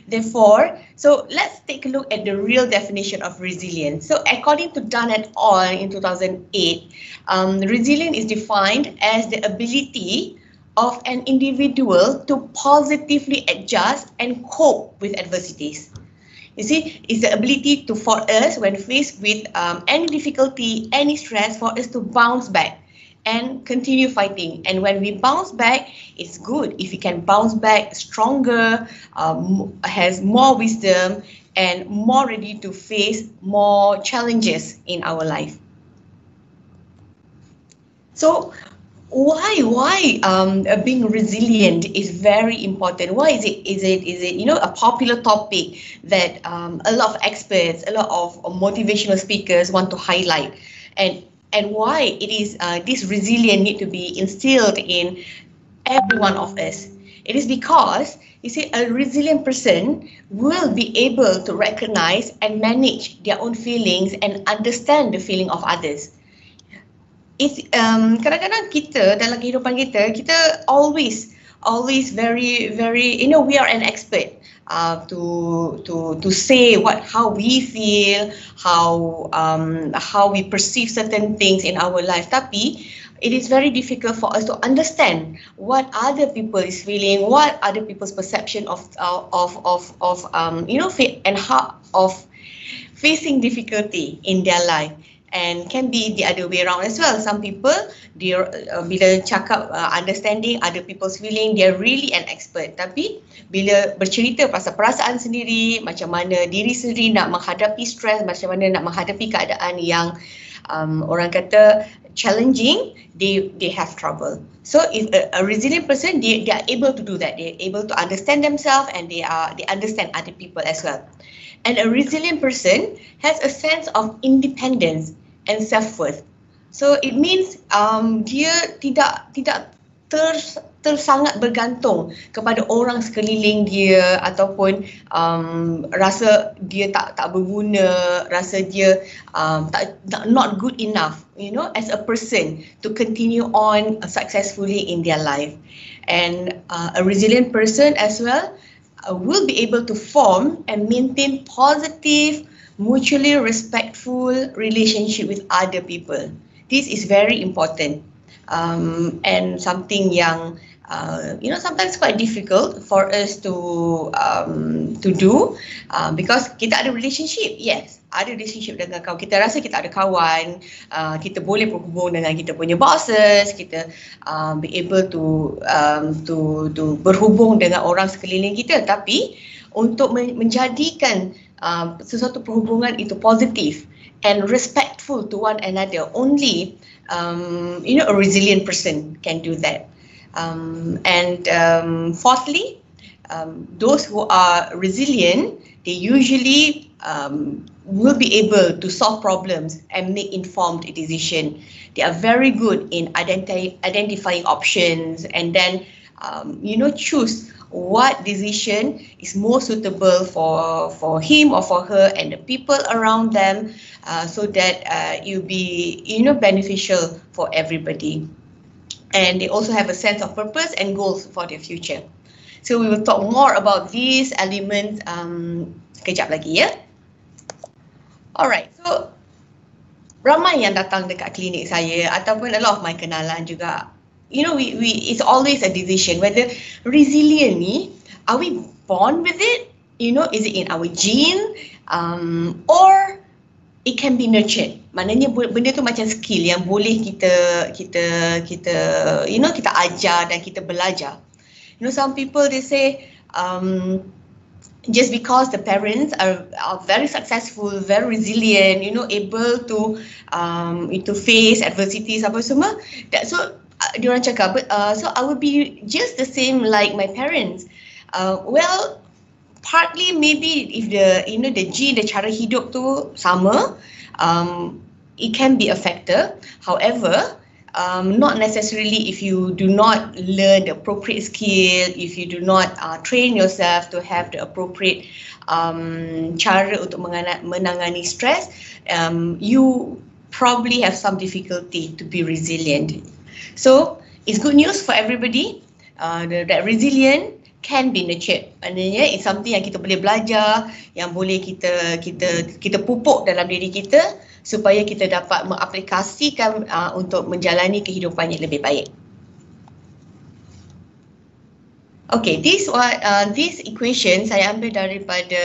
Therefore, so let's take a look at the real definition of resilience. So according to Dunn et al. In 2008, resilience is defined as the ability of an individual to positively adjust and cope with adversities. You see, it's the ability for us, when faced with any difficulty, any stress, for us to bounce back and continue fighting. And when we bounce back, it's good if we can bounce back stronger, has more wisdom, and more ready to face more challenges in our life. So, why being resilient is very important? Why is it a popular topic that a lot of experts, a lot of motivational speakers want to highlight, and why it is this resilience need to be instilled in every one of us? It is because, you see, a resilient person will be able to recognize and manage their own feelings and understand the feeling of others. It's kadang-kadang kita dalam kehidupan kita always very we are an expert to say how we feel, how we perceive certain things in our life. Tapi it is very difficult for us to understand what other people is feeling, what other people's perception of and how of facing difficulty in their life. And can be the other way around as well. Some people, bila cakap understanding other people's feeling, they're really an expert. Tapi bila bercerita pasal perasaan sendiri, macam mana diri sendiri nak menghadapi stres, macam mana nak menghadapi keadaan yang orang kata challenging, they have trouble. So if a resilient person, they are able to do that. They're able to understand themselves, and they understand other people as well. And a resilient person has a sense of independence and self-worth. So it means dia tidak tersangat bergantung kepada orang sekeliling dia, ataupun rasa dia tak berguna, rasa dia not good enough, as a person to continue on successfully in their life. And a resilient person as well will be able to form and maintain positive, mutually respectful relationship with other people. This is very important, and something yang sometimes quite difficult for us to do, because kita ada relationship. Yes, ada relationship dengan kawan. Kita rasa kita ada kawan, kita boleh berhubung dengan kita punya bosses, kita be able to berhubung dengan orang sekeliling kita. Tapi untuk menjadikan sesuatu perhubungan itu positif and respectful to one another, only a resilient person can do that. And fourthly, those who are resilient, they usually will be able to solve problems and make informed decisions. They are very good in identifying options, and then choose what decision is more suitable for him or for her and the people around them, so that it will be beneficial for everybody. And they also have a sense of purpose and goals for their future. So we will talk more about these elements kejap lagi ya. Alright, so ramai yang datang dekat klinik saya ataupun a lot of my kenalan juga. You know, it's always a decision whether resilient ni, are we born with it? You know, is it in our gene? Or it can be nurtured. Maknanya benda tu macam skill yang boleh kita you know, kita ajar dan kita belajar. You know, some people they say just because the parents are very successful, very resilient, you know, able to face adversities apa semua, so diorang cakap, so I would be just the same like my parents. Well, partly maybe if the gene, the cara hidup tu sama, it can be a factor. However, not necessarily if you do not learn the appropriate skill, if you do not train yourself to have the appropriate cara untuk menangani stress, you probably have some difficulty to be resilient. So it's good news for everybody that resilient can be nurtured. Maknanya it's something yang kita boleh belajar, yang boleh kita pupuk dalam diri kita supaya kita dapat mengaplikasikan untuk menjalani kehidupan yang lebih baik. Okay, this equation saya ambil daripada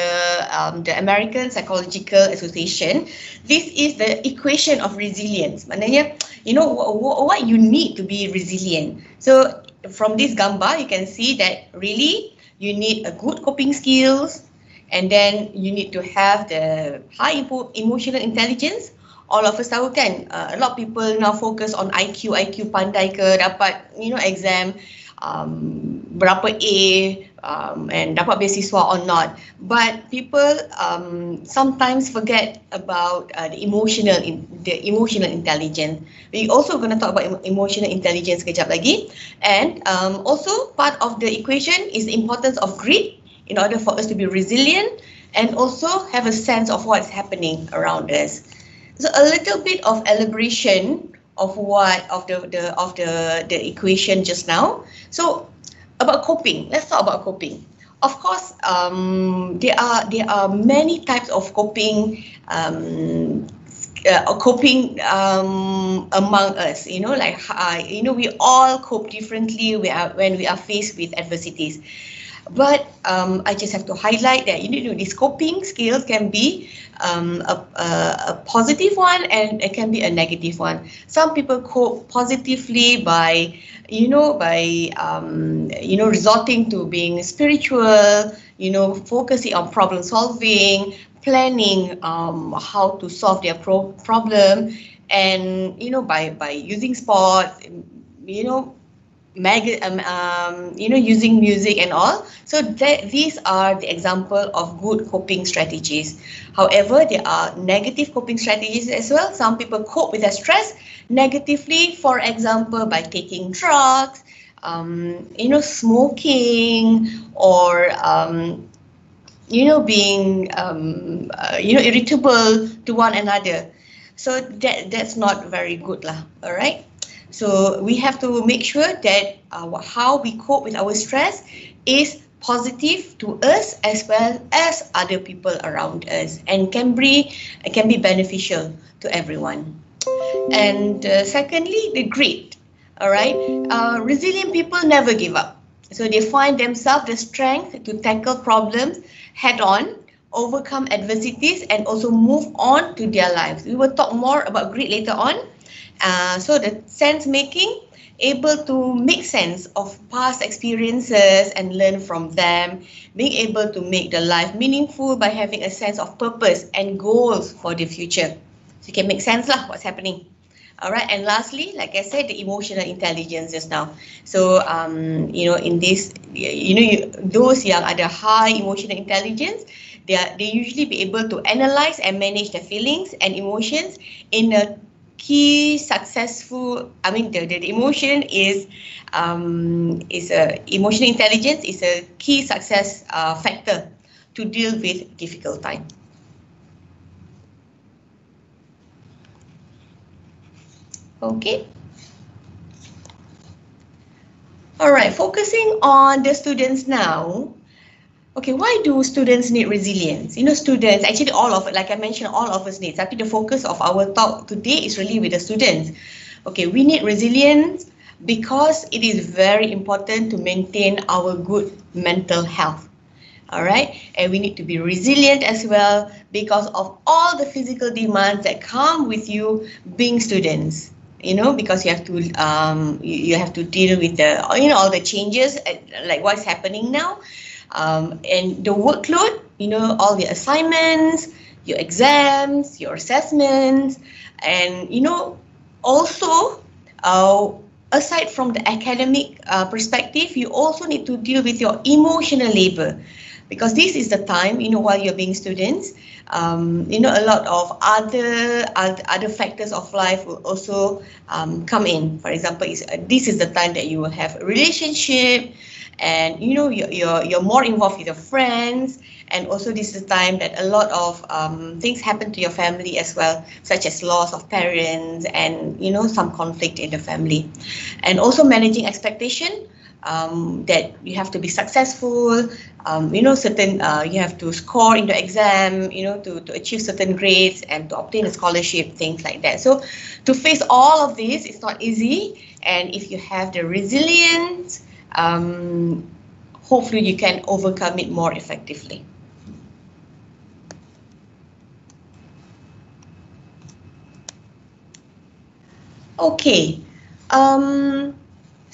the American Psychological Association. This is the equation of resilience. Maknanya, you know, what you need to be resilient. So from this gambar, you can see that really you need a good coping skills, and then you need to have the high emotional intelligence. All of us tahu kan, a lot of people now focus on IQ pandai ke, dapat, you know, exam berapa A and dapat beasiswa or not. But people sometimes forget about the emotional intelligence. We also going to talk about emotional intelligence kejap lagi. And also part of the equation is the importance of grit in order for us to be resilient and also have a sense of what's happening around us. So a little bit of elaboration of the equation just now. So about coping, let's talk about coping. Of course, there are many types of coping among us. You know, like you know, we all cope differently when we are faced with adversities. But I just have to highlight that, you know, these coping skills can be a positive one and it can be a negative one. Some people cope positively by resorting to being spiritual, you know, focusing on problem solving, planning how to solve their problem, and, you know, by using sport, you know, using music and all. So these are the example of good coping strategies. However, there are negative coping strategies as well. Some people cope with their stress negatively, for example, by taking drugs, you know, smoking, or you know, being you know, irritable to one another. So that's not very good lah. All right. So we have to make sure that how we cope with our stress is positive to us as well as other people around us, and can be beneficial to everyone. And secondly, the grit. All right, resilient people never give up. So they find themselves the strength to tackle problems head on, overcome adversities, and also move on to their lives. We will talk more about grit later on. So the sense making, able to make sense of past experiences and learn from them, being able to make the life meaningful by having a sense of purpose and goals for the future. So you can make sense lah what's happening. All right, and lastly, like I said, the emotional intelligence just now. So you know, in this, you know, those yang ada high emotional intelligence, they usually be able to analyze and manage their feelings and emotions in a key successful, I mean, the emotion is emotional intelligence is a key success factor to deal with difficult time. Okay. All right, focusing on the students now. Okay, why do students need resilience? You know, students, actually all of it, like I mentioned, all of us need. Tapi the focus of our talk today is really with the students. Okay, we need resilience because it is very important to maintain our good mental health. All right, and we need to be resilient as well because of all the physical demands that come with you being students. You know, because you have to deal with the all the changes like what's happening now. And the workload, you know, all the assignments, your exams, your assessments, and, you know, also, aside from the academic perspective, you also need to deal with your emotional labor. Because this is the time, you know, while you're being students, you know, a lot of other factors of life will also come in. For example, this is the time that you will have a relationship, and you know you're more involved with your friends, and also this is the time that a lot of things happen to your family as well, such as loss of parents and you know some conflict in the family, and also managing expectation. That you have to be successful, you know, certain you have to score in the exam, you know, to achieve certain grades and to obtain a scholarship, things like that. So to face all of this, it's not easy, and if you have the resilience, hopefully you can overcome it more effectively. Okay.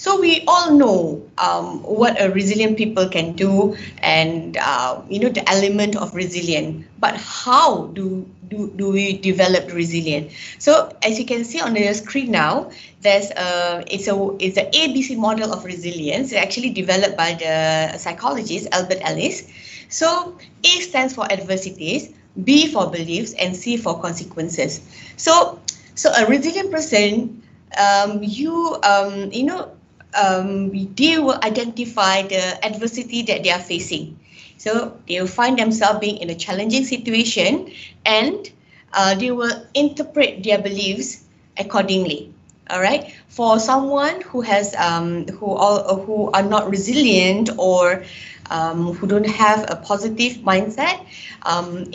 So we all know what a resilient people can do, and you know the element of resilience. But how do we develop resilience? So as you can see on the screen now, there's it's the ABC model of resilience. It's actually developed by the psychologist Albert Ellis. So A stands for adversities, B for beliefs, and C for consequences. So a resilient person, you know. They will identify the adversity that they are facing. So they will find themselves being in a challenging situation, and they will interpret their beliefs accordingly. All right. For someone who has who are not resilient or who don't have a positive mindset,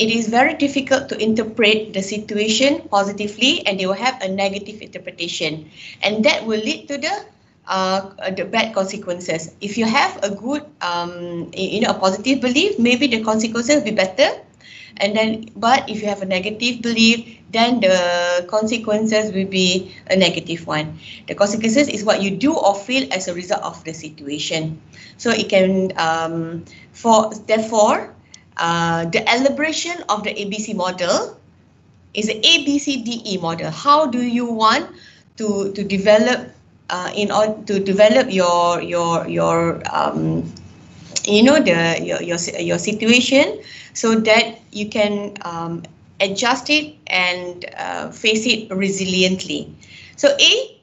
it is very difficult to interpret the situation positively, and they will have a negative interpretation, and that will lead to the bad consequences. If you have a good, you know, a positive belief, maybe the consequences will be better. And then, but if you have a negative belief, then the consequences will be a negative one. The consequences is what you do or feel as a result of the situation. So it can, therefore, the elaboration of the ABC model is the ABCDE model. How do you want to develop in order to develop your you know your situation, so that you can adjust it and face it resiliently. So A,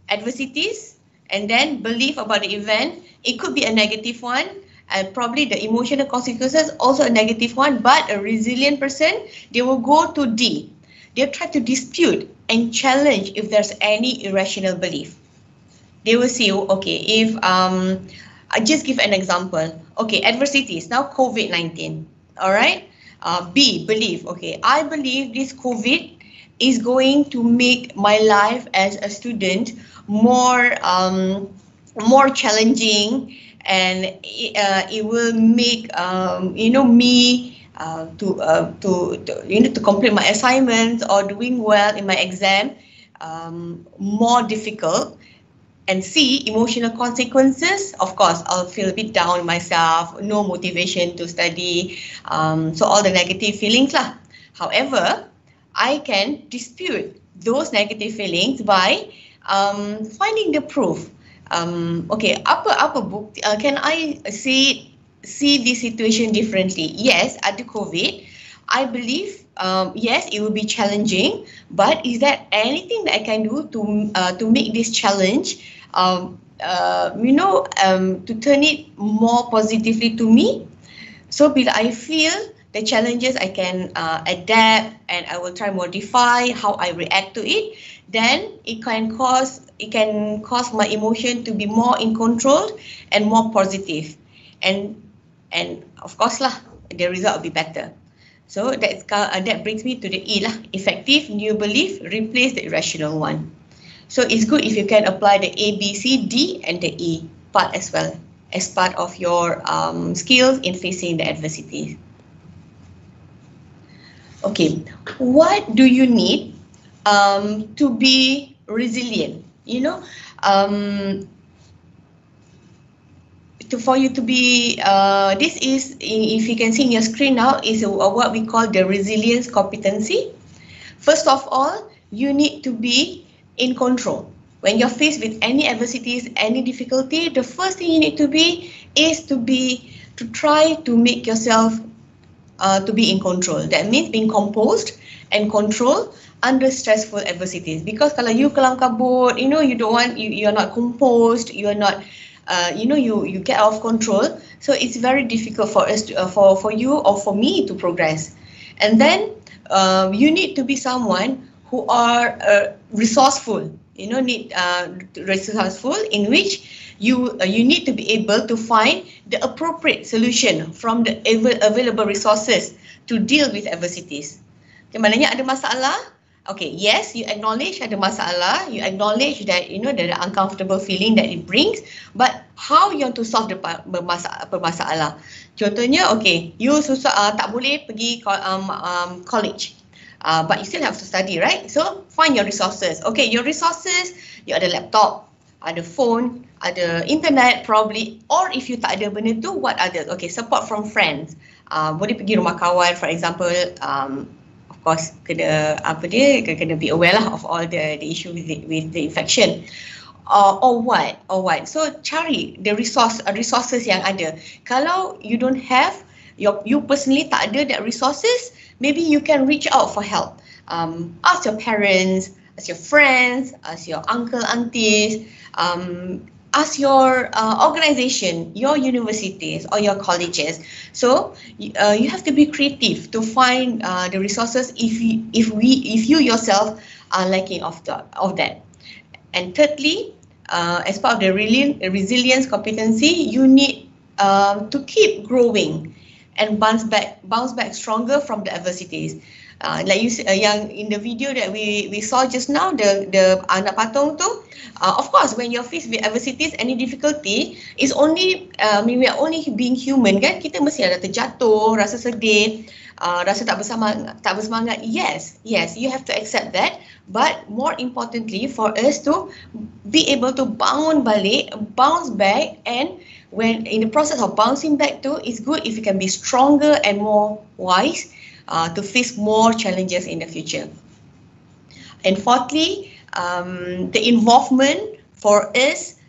adversities, and then belief about the event. It could be a negative one, and probably the emotional consequences also a negative one. But a resilient person, they will go to D. They'll try to dispute and challenge if there's any irrational belief. They will see, okay, if I just give an example. Okay, adversities, now COVID-19, all right? B, belief. Okay, I believe this COVID is going to make my life as a student more challenging, and it will make you know me to complete my assignments or doing well in my exam more difficult. And C, emotional consequences. Of course, I'll feel a bit down myself, no motivation to study, so all the negative feelings lah. However, I can dispute those negative feelings by finding the proof. Okay, apa book? Can I see this situation differently? Yes, at the COVID, I believe yes, it will be challenging. But is there anything that I can do to make this challenge, you know, to turn it more positively to me? So bila I feel the challenges, I can adapt, and I will try modify how I react to it. then it can cause my emotion to be more in control and more positive, and of course lah, the result will be better. So that brings me to the E lah, effective new belief replace the irrational one. So it's good if you can apply the A, B, C, D and the E part as well as part of your skills in facing the adversity. Okay, what do you need to be resilient? You know, for you to be, this is, if you can see in your screen now, is what we call the resilience competency. First of all, you need to be in control. When you're faced with any adversities, any difficulty, the first thing you need to be is to try to make yourself to be in control. That means being composed and controlled under stressful adversities. Because kalau you kelam kabut, you know, you don't want, you're not composed, you're not, you know, you get out of control. So it's very difficult for us to, for you or for me to progress. And then you need to be someone who are resourceful, you know, resourceful, in which you need to be able to find the appropriate solution from the available resources to deal with adversities. Okay, maknanya ada masalah, okay, yes, you acknowledge ada masalah, you acknowledge that, you know, the uncomfortable feeling that it brings, but how you want to solve the permasalah. Contohnya, okay, you susah, tak boleh pergi college. But you still have to study, right? So find your resources. Okay, your resources, you ada laptop, ada phone, ada internet probably, or if you tak ada benda tu, what others? Okay, support from friends. Boleh pergi rumah kawan, for example. Of course, kena be aware lah of all the issue with the infection. Or what? So cari the resources yang ada. Kalau you don't have, you personally tak ada that resources, maybe you can reach out for help. Ask your parents, ask your friends, ask your uncle, aunties, ask your organization, your universities or your colleges. So you have to be creative to find the resources if you yourself are lacking of that. And thirdly, as part of the resilience competency, you need to keep growing and bounce back stronger from the adversities. Like you yang in the video that we saw just now, the anak patung tu, of course when you're faced with adversities, any difficulty is only, we are only being human kan, kita mesti ada terjatuh, rasa sedih, rasa tak bersemangat. Yes, you have to accept that, but more importantly for us to be able to bounce back, and when in the process of bouncing back too, it's good if you can be stronger and more wise to face more challenges in the future. And fourthly, the involvement for us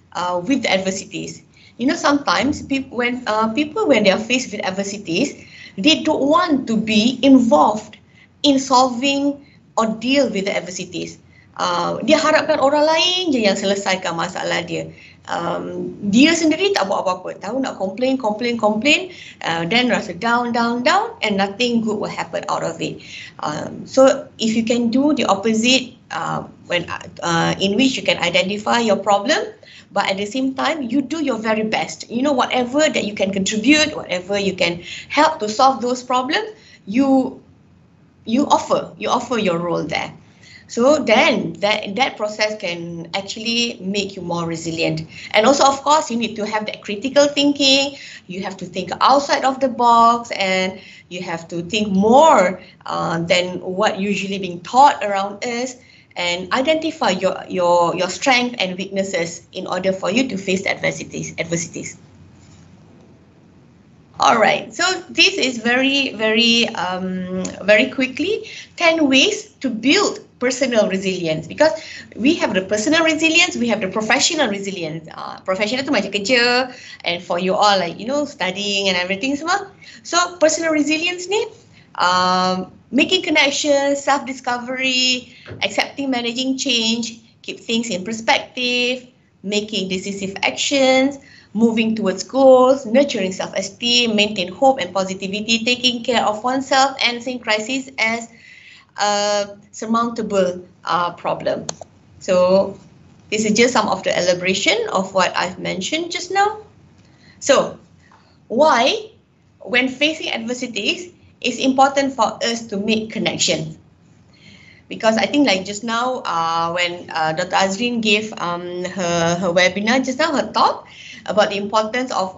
with the adversities. You know, sometimes when they are faced with adversities, they don't want to be involved in solving or deal with the adversities. Dia harapkan orang lain je yang selesaikan masalah dia. Dia sendiri tak buat apa-apa, tahu nak complain, then rasa down, and nothing good will happen out of it. So if you can do the opposite, in which you can identify your problem, but at the same time you do your very best. You know, whatever that you can contribute, whatever you can help to solve those problems, you offer your role there. So then that process can actually make you more resilient. And also, of course, you need to have that critical thinking. You have to think outside of the box, and you have to think more than what usually being taught around us, and identify your strengths and weaknesses in order for you to face the adversities. All right, so this is very quickly 10 ways to build personal resilience, because we have the personal resilience, we have the professional resilience. Professional tu macam kerja, and for you all, like, you know, studying and everything semua. So personal resilience ni, making connections, self-discovery, accepting, managing change, keep things in perspective, making decisive actions, moving towards goals, nurturing self-esteem, maintain hope and positivity, taking care of oneself, and seeing crisis as a surmountable problem. So this is just some of the elaboration of what I've mentioned just now. So why, when facing adversities, it's important for us to make connections? Because I think like just now, when Dr. Azreen gave her webinar just now, her talk about the importance of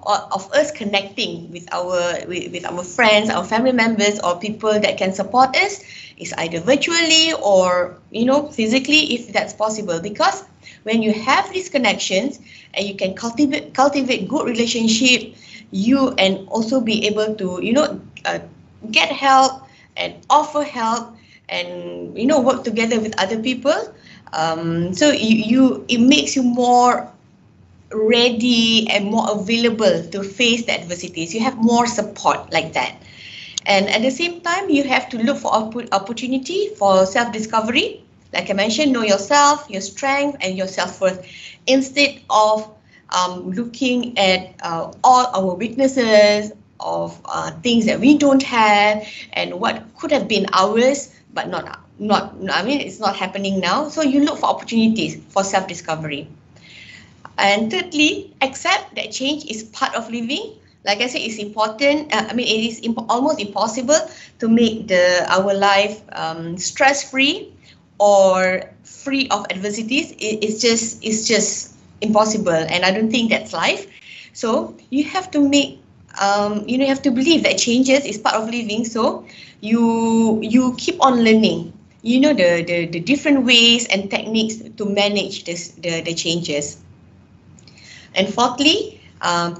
us connecting with our friends, our family members, or people that can support us, is either virtually or physically, if that's possible. Because when you have these connections and you can cultivate good relationship, you and also be able to get help and offer help and work together with other people. So it makes you more ready and more available to face the adversities. You have more support like that. And at the same time, you have to look for opportunity for self-discovery. Like I mentioned, know yourself, your strength, and your self-worth, instead of looking at all our weaknesses of things that we don't have and what could have been ours, but not. I mean, it's not happening now. So you look for opportunities for self-discovery. And thirdly, accept that change is part of living. Like I said, it's important. It is almost impossible to make our life stress-free or free of adversities. It's just impossible, and I don't think that's life. So you have to make, you have to believe that changes is part of living. So you keep on learning, the different ways and techniques to manage the changes. And fourthly,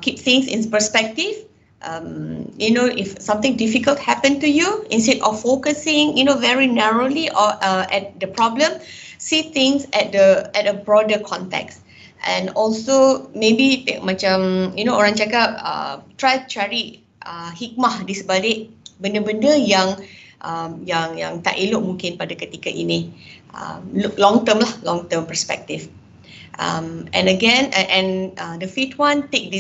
keep things in perspective. If something difficult happened to you, instead of focusing, very narrowly or at the problem, see things at a broader context. And also maybe macam orang cakap try cari hikmah di sebalik benda-benda yang tak elok mungkin pada ketika ini. Long term perspective. And again, the fifth one, take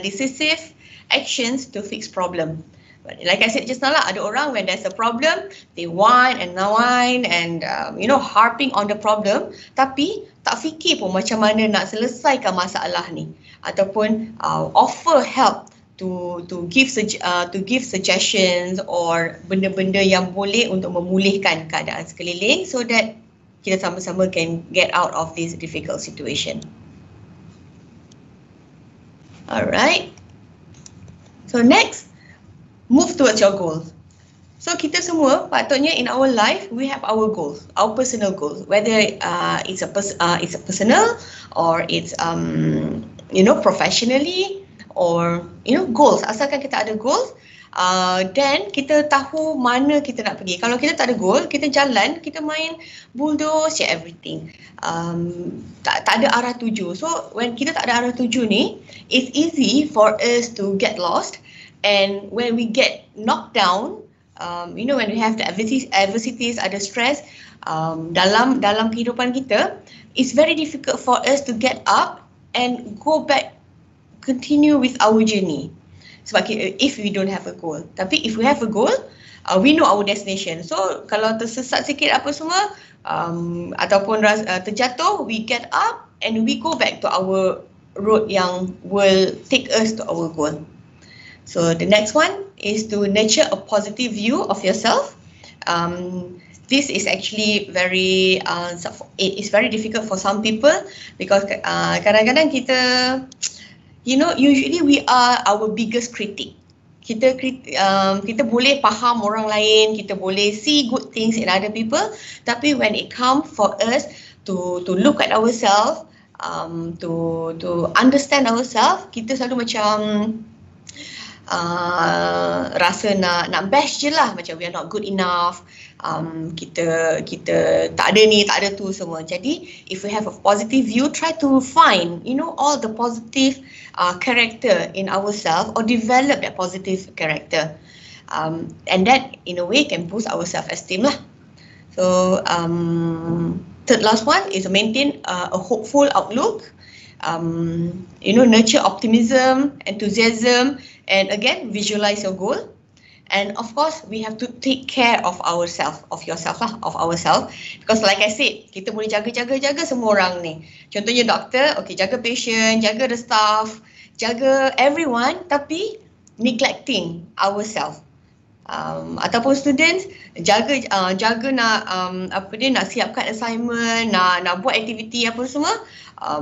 decisive actions to fix problem. But like I said just now ada orang when there's a problem, they whine and harping on the problem, tapi tak fikir pun macam mana nak selesaikan masalah ni, ataupun offer help to give suggestions or benda-benda yang boleh untuk memulihkan keadaan sekeliling, so that kita sama-sama can get out of this difficult situation. Alright. So next, move towards your goals. So kita semua patutnya in our life we have our goals, our personal goals, whether it's a personal or it's professionally or goals. Asalkan kita ada goals, then kita tahu mana kita nak pergi. Kalau kita tak ada goal, kita jalan, kita main bulldoze everything. Tak ada arah tuju. So when kita tak ada arah tuju ni, it's easy for us to get lost. And when we get knocked down, when we have the adversities, ada stress dalam kehidupan kita, it's very difficult for us to get up and go back, continue with our journey. Sebab if we don't have a goal. Tapi if we have a goal, we know our destination. So kalau tersesat sikit apa semua, ataupun terjatuh, we get up and we go back to our road yang will take us to our goal. So the next one is to nurture a positive view of yourself. This is actually very difficult for some people, because kadang-kadang kita, usually we are our biggest critic. Kita boleh faham orang lain, kita boleh see good things in other people, tapi when it comes for us to look at ourselves, to understand ourselves, kita selalu macam rasa nak bash je lah, macam we are not good enough, kita tak ada ni, tak ada tu semua. Jadi if we have a positive view, try to find all the positive character in ourselves, or develop that positive character, and that in a way can boost our self-esteem lah. So third last one is to maintain a hopeful outlook. Nurture optimism, enthusiasm, and again visualize your goal. And of course, we have to take care of ourselves, of ourselves. Because like I said, kita boleh jaga semua orang ni. Contohnya doktor, okay, jaga patient, jaga the staff, jaga everyone, tapi neglecting ourselves. Ataupun students jaga nak nak siapkan assignment, nak buat aktiviti apa semua,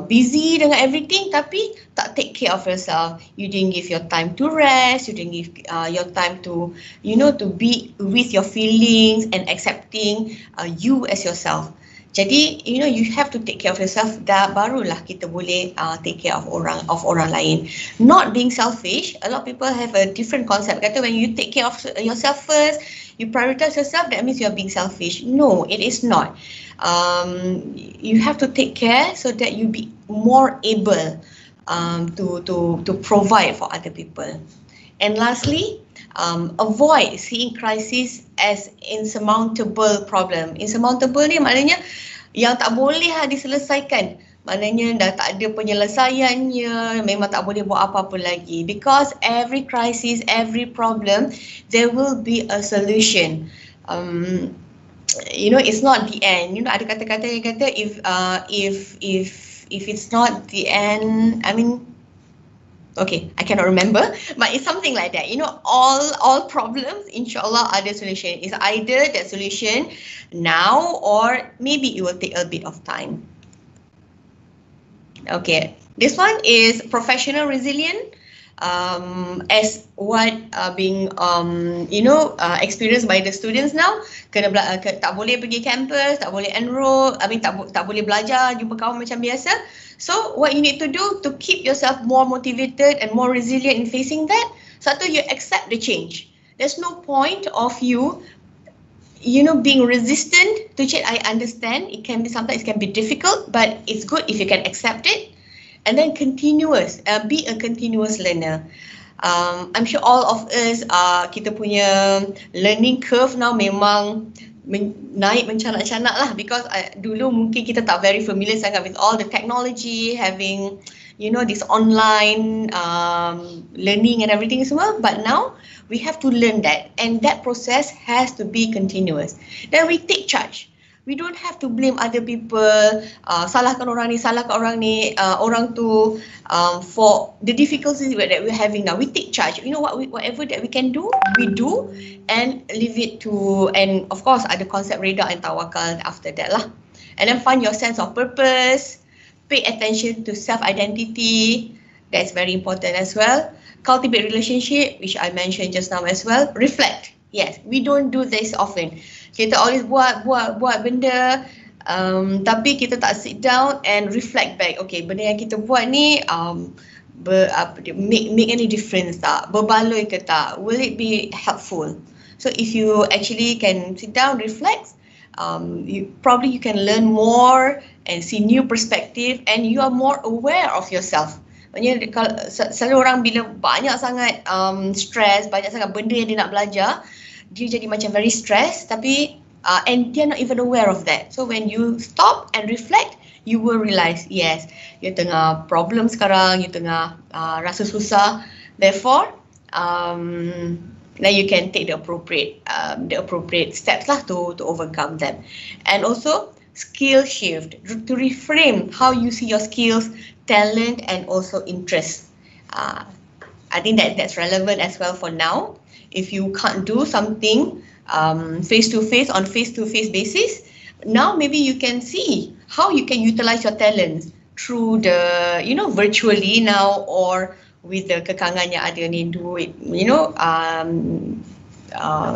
busy dengan everything tapi tak take care of yourself. You didn't give your time to rest, you didn't give your time to to be with your feelings and accepting you as yourself. Jadi you have to take care of yourself, barulah kita boleh take care of orang lain. Not being selfish. A lot of people have a different concept. Kata when you take care of yourself first, you prioritize yourself, that means you are being selfish. No, it is not. You have to take care so that you be more able to provide for other people. And lastly, avoid seeing crisis as insurmountable problem. Insurmountable ni maknanya yang tak boleh diselesaikan. Maknanya dah tak ada penyelesaiannya, memang tak boleh buat apa-apa lagi. Because every crisis, every problem, there will be a solution. It's not the end. Ada kata-kata yang kata if it's not the end, I mean, okay, I cannot remember, but it's something like that. All problems, inshallah, ada solution. It's either that solution now or maybe it will take a bit of time. Okay, this one is professional resilience. As what being experienced by the students now, tak boleh pergi campus, tak boleh enroll, tak boleh belajar, jumpa kawan macam biasa. So what you need to do to keep yourself more motivated and more resilient in facing that, satu, you accept the change. There's no point of you being resistant to change. I understand sometimes it can be difficult, but it's good if you can accept it. And then be a continuous learner. I'm sure all of us, kita punya learning curve now memang naik mencanak-canak lah, because dulu mungkin kita tak very familiar sangat with all the technology, having this online learning and everything semua, but now we have to learn that, and that process has to be continuous. Then we take charge. We don't have to blame other people, salahkan orang ni, orang tu, for the difficulties that we're having now. We take charge. Whatever that we can do, we do, and leave it to, and of course, ada concept reda and tawakal after that lah. And then find your sense of purpose, pay attention to self-identity, that's very important as well. Cultivate relationship, which I mentioned just now as well. Reflect. Yes, we don't do this often. Kita always buat benda, tapi kita tak sit down and reflect back. Okay, benda yang kita buat ni make any difference tak? Berbaloi ke tak? Will it be helpful? So if you actually can sit down, reflect, you can learn more and see new perspective, and you are more aware of yourself. Maksudnya selalu orang bila banyak sangat stress, banyak sangat benda yang dia nak belajar, dia jadi macam very stressed, tapi and they're not even aware of that. So when you stop and reflect, you will realize, yes, you tengah problem sekarang, you tengah rasa susah. Therefore, now you can take the appropriate steps lah to overcome them. And also skill shift, to reframe how you see your skills, talent, and also interest. I think that's relevant as well for now. If you can't do something face-to-face basis, now maybe you can see how you can utilize your talents through the, virtually now, or with the kekangan yang ada ni, do it,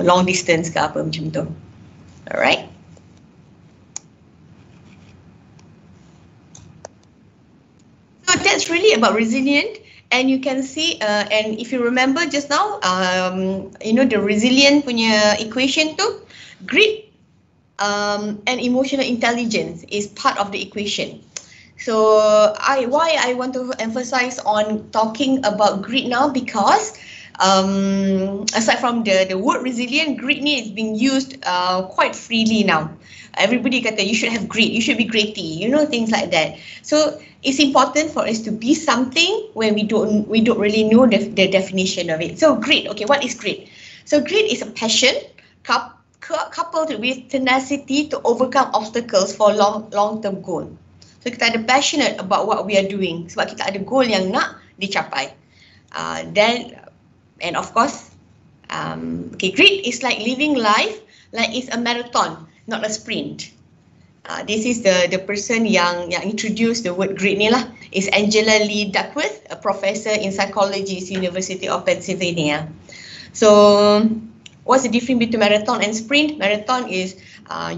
long distance ke apa macam tu. Alright. So that's really about resilient. And you can see, and if you remember just now, the resilient punya equation tu, grit and emotional intelligence is part of the equation. So why I want to emphasize on talking about grit now, because aside from the word resilient, grit ni is being used quite freely now. Everybody kata you should have grit, you should be gritty, things like that. So it's important for us to be something when we don't really know the definition of it. So grit, okay, what is grit? So grit is a passion coupled with tenacity to overcome obstacles for long-term goal. So kita ada passionate about what we are doing sebab kita ada goal yang nak dicapai. And of course, grit is like living life like it's a marathon, not a sprint. This is the person yang introduced the word grit ni lah. Is Angela Lee Duckworth, a professor in Psychologist, University of Pennsylvania. So, what's the difference between marathon and sprint? Marathon is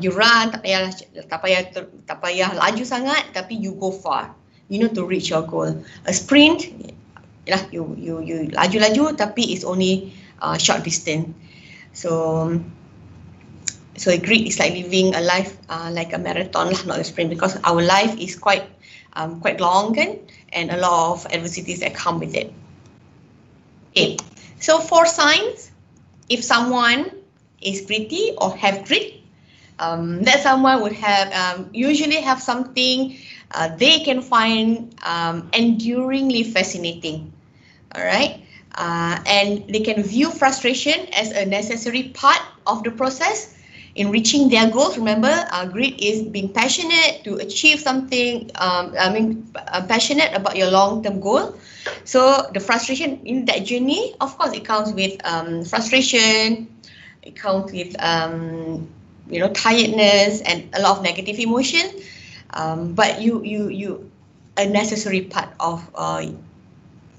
you run, tak payah laju sangat, tapi you go far. You know to reach your goal. A sprint, you laju-laju, tapi it's only short distance. So grit is like living a life like a marathon lah, not a sprint, because our life is quite long and a lot of adversities that come with it. So 4 signs, if someone is gritty or have grit, that someone would have usually have something they can find enduringly fascinating. All right, and they can view frustration as a necessary part of the process in reaching their goals. Remember, grit is being passionate to achieve something. Passionate about your long-term goal. So the frustration in that journey, of course, it comes with frustration. It comes with tiredness and a lot of negative emotion. But you a necessary part of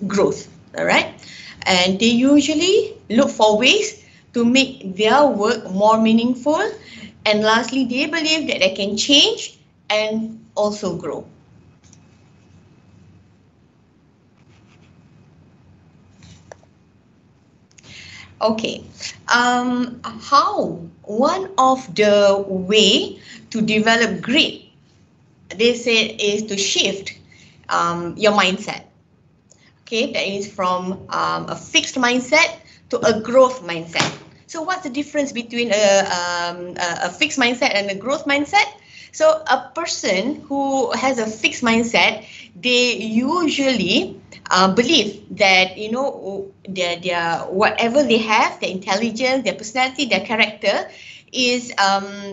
growth. All right, and they usually look for ways to make their work more meaningful, and lastly, they believe that they can change and also grow. Okay, one of the way to develop grit, they say, is to shift your mindset. Okay, that is from a fixed mindset to a growth mindset. So what's the difference between a fixed mindset and a growth mindset? So a person who has a fixed mindset, they usually believe that their whatever they have, their intelligence, their personality, their character is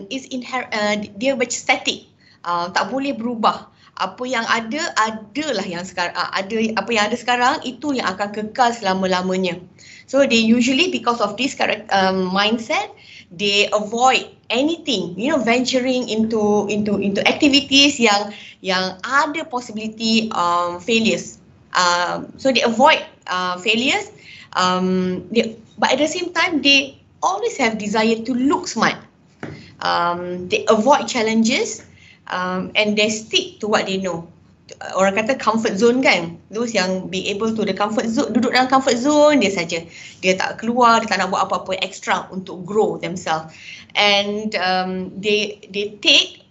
inherent. Dia macam static, tak boleh berubah. Apa yang adalah yang sekarang, apa yang ada sekarang itu yang akan kekal selama-lamanya. So they usually, because of this mindset, they avoid anything, venturing into activities yang ada possibility failures. So they avoid failures, but at the same time they always have desire to look smart. They avoid challenges. And they stick to what they know. Orang kata comfort zone kan, those yang be able to the comfort zone, duduk dalam comfort zone dia saja, dia tak keluar, dia tak nak buat apa-apa extra untuk grow themselves. And they take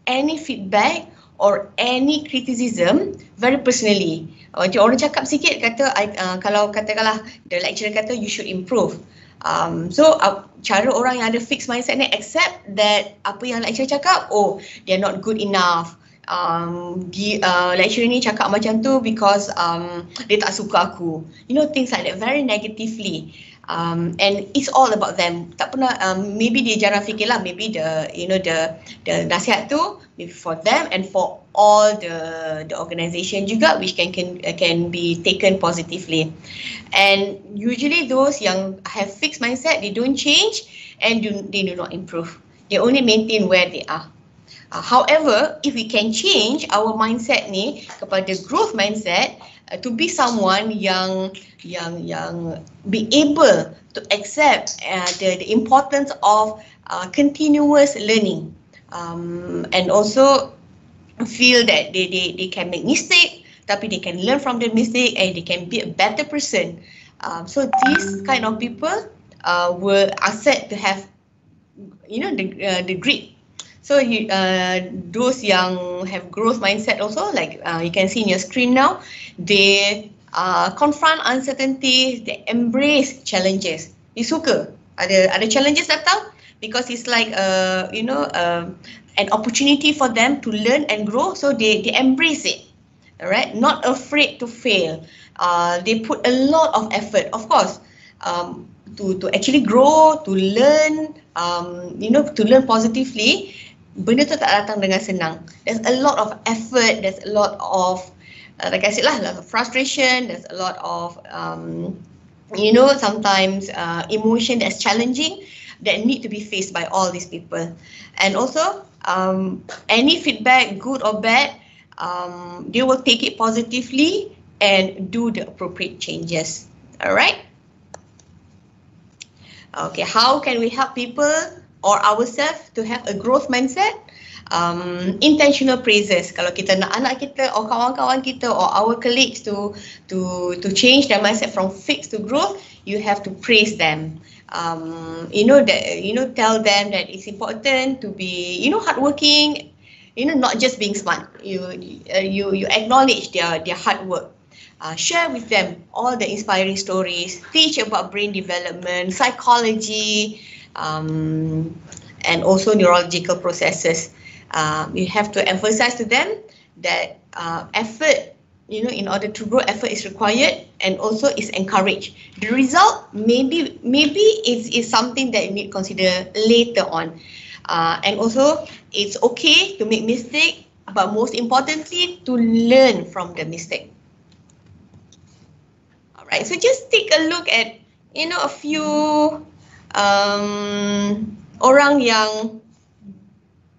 any feedback or any criticism very personally. Orang cakap sikit kata, kalau katakanlah the lecturer kata you should improve. Cara orang yang ada fixed mindset ni accept that apa yang lecturer cakap, they're not good enough. Lecturer ni cakap macam tu because dia tak suka aku. Things like that, very negatively. And it's all about them. Tak pernah, maybe dia jarang fikirlah, maybe the nasihat tu maybe for them and for all the organisation juga, which can be taken positively. And usually those yang have fixed mindset, they don't change and they do not improve. They only maintain where they are. However, if we can change our mindset ni kepada growth mindset, to be someone yang be able to accept the importance of continuous learning, and also feel that they can make mistake, tapi they can learn from the mistake and they can be a better person. So these kind of people are said to have the grit. So those yang have growth mindset also, like you can see in your screen now, they confront uncertainties, they embrace challenges. Dia suka ada challenges datang because it's like an opportunity for them to learn and grow, so they embrace it. Alright, not afraid to fail. They put a lot of effort. Of course, to actually grow, to learn, to learn positively, benda tu tak datang dengan senang. There's a lot of effort, there's a lot of, like I said lah, a lot of frustration, there's a lot of, sometimes emotion that's challenging that need to be faced by all these people. And also, any feedback, good or bad, they will take it positively and do the appropriate changes. All right? Okay, how can we help people or ourselves to have a growth mindset? Intentional praises. Kalau kita nak anak kita or kawan-kawan kita or our colleagues to change their mindset from fixed to growth, you have to praise them. Tell them that it's important to be, hardworking, not just being smart. You acknowledge their hard work. Share with them all the inspiring stories, teach about brain development, psychology, and also neurological processes. You have to emphasize to them that effort, in order to grow, effort is required and also is encouraged. The result maybe is something that you need to consider later on. And also, it's okay to make mistake, but most importantly, to learn from the mistake. Alright, so just take a look at, a few orang yang,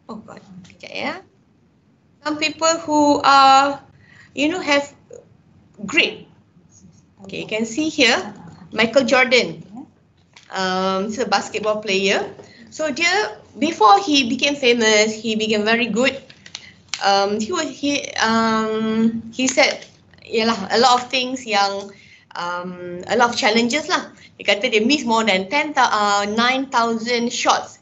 oh God, kejap ya. Some people who are, have grit. Okay, you can see here, Michael Jordan. He's a basketball player. So before he became famous, he became very good. He said, a lot of things yang, a lot of challenges lah. Dia kata dia miss more than 9,000 shots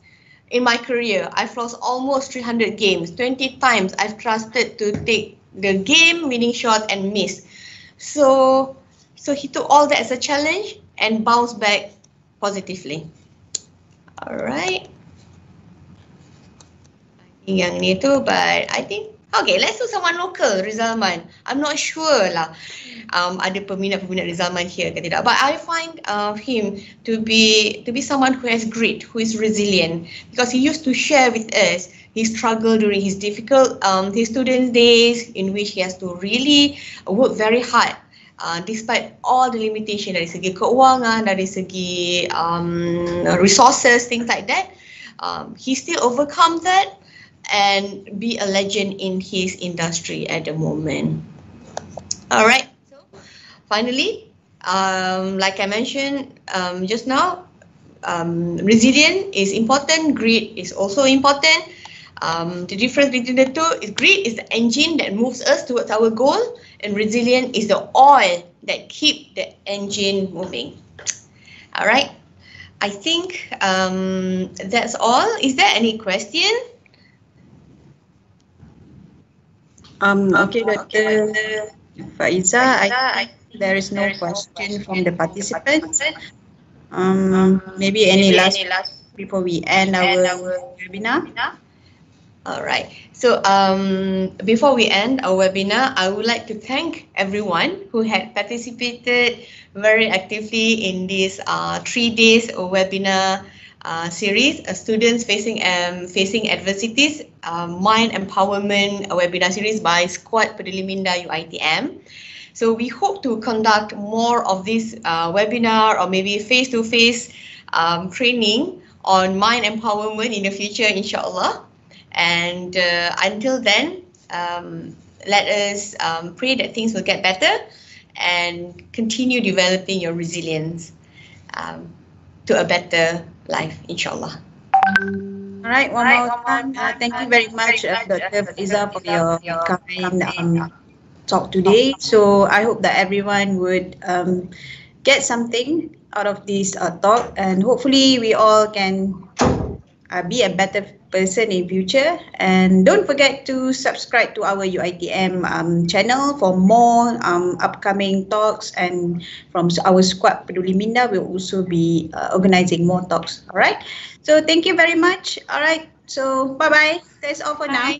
in my career. I've lost almost 300 games. 20 times I've trusted to take the game-winning shot and miss. So he took all that as a challenge and bounced back positively. Alright. Yang ni tu, but I think, okay, let's do someone local, Rizalman. I'm not sure lah ada peminat-peminat Rizalman here ke tidak, but I find him to be someone who has grit, who is resilient, because he used to share with us his struggle during his difficult his student days, in which he has to really work very hard despite all the limitation dari segi keuangan, dari segi resources, things like that. He still overcome that and be a legend in his industry at the moment. All right. So finally, like I mentioned just now, resilience is important. Grit is also important. The difference between the two is grit is the engine that moves us towards our goal, and resilience is the oil that keep the engine moving. All right. I think that's all. Is there any question? Okay, Dr. Faizah, there is no question from the participants. Maybe any last before we end our webinar? All right. So before we end our webinar, I would like to thank everyone who had participated very actively in this 3 days webinar series, students facing adversities, mind empowerment webinar series by Skuad Peduli Minda UiTM. So we hope to conduct more of this webinar or maybe face-to-face training on mind empowerment in the future, inshallah. And until then, let us pray that things will get better and continue developing your resilience to a better life, inshallah. All right, one more time. Thank you very much, Dr. Faizah, for your kind talk today. So I hope that everyone would get something out of this talk, and hopefully we all can be a better person in future. And don't forget to subscribe to our UiTM channel for more upcoming talks, and from our Skuad Peduli Minda will also be organizing more talks. All right, so thank you very much. All right, so bye bye. That's all for now.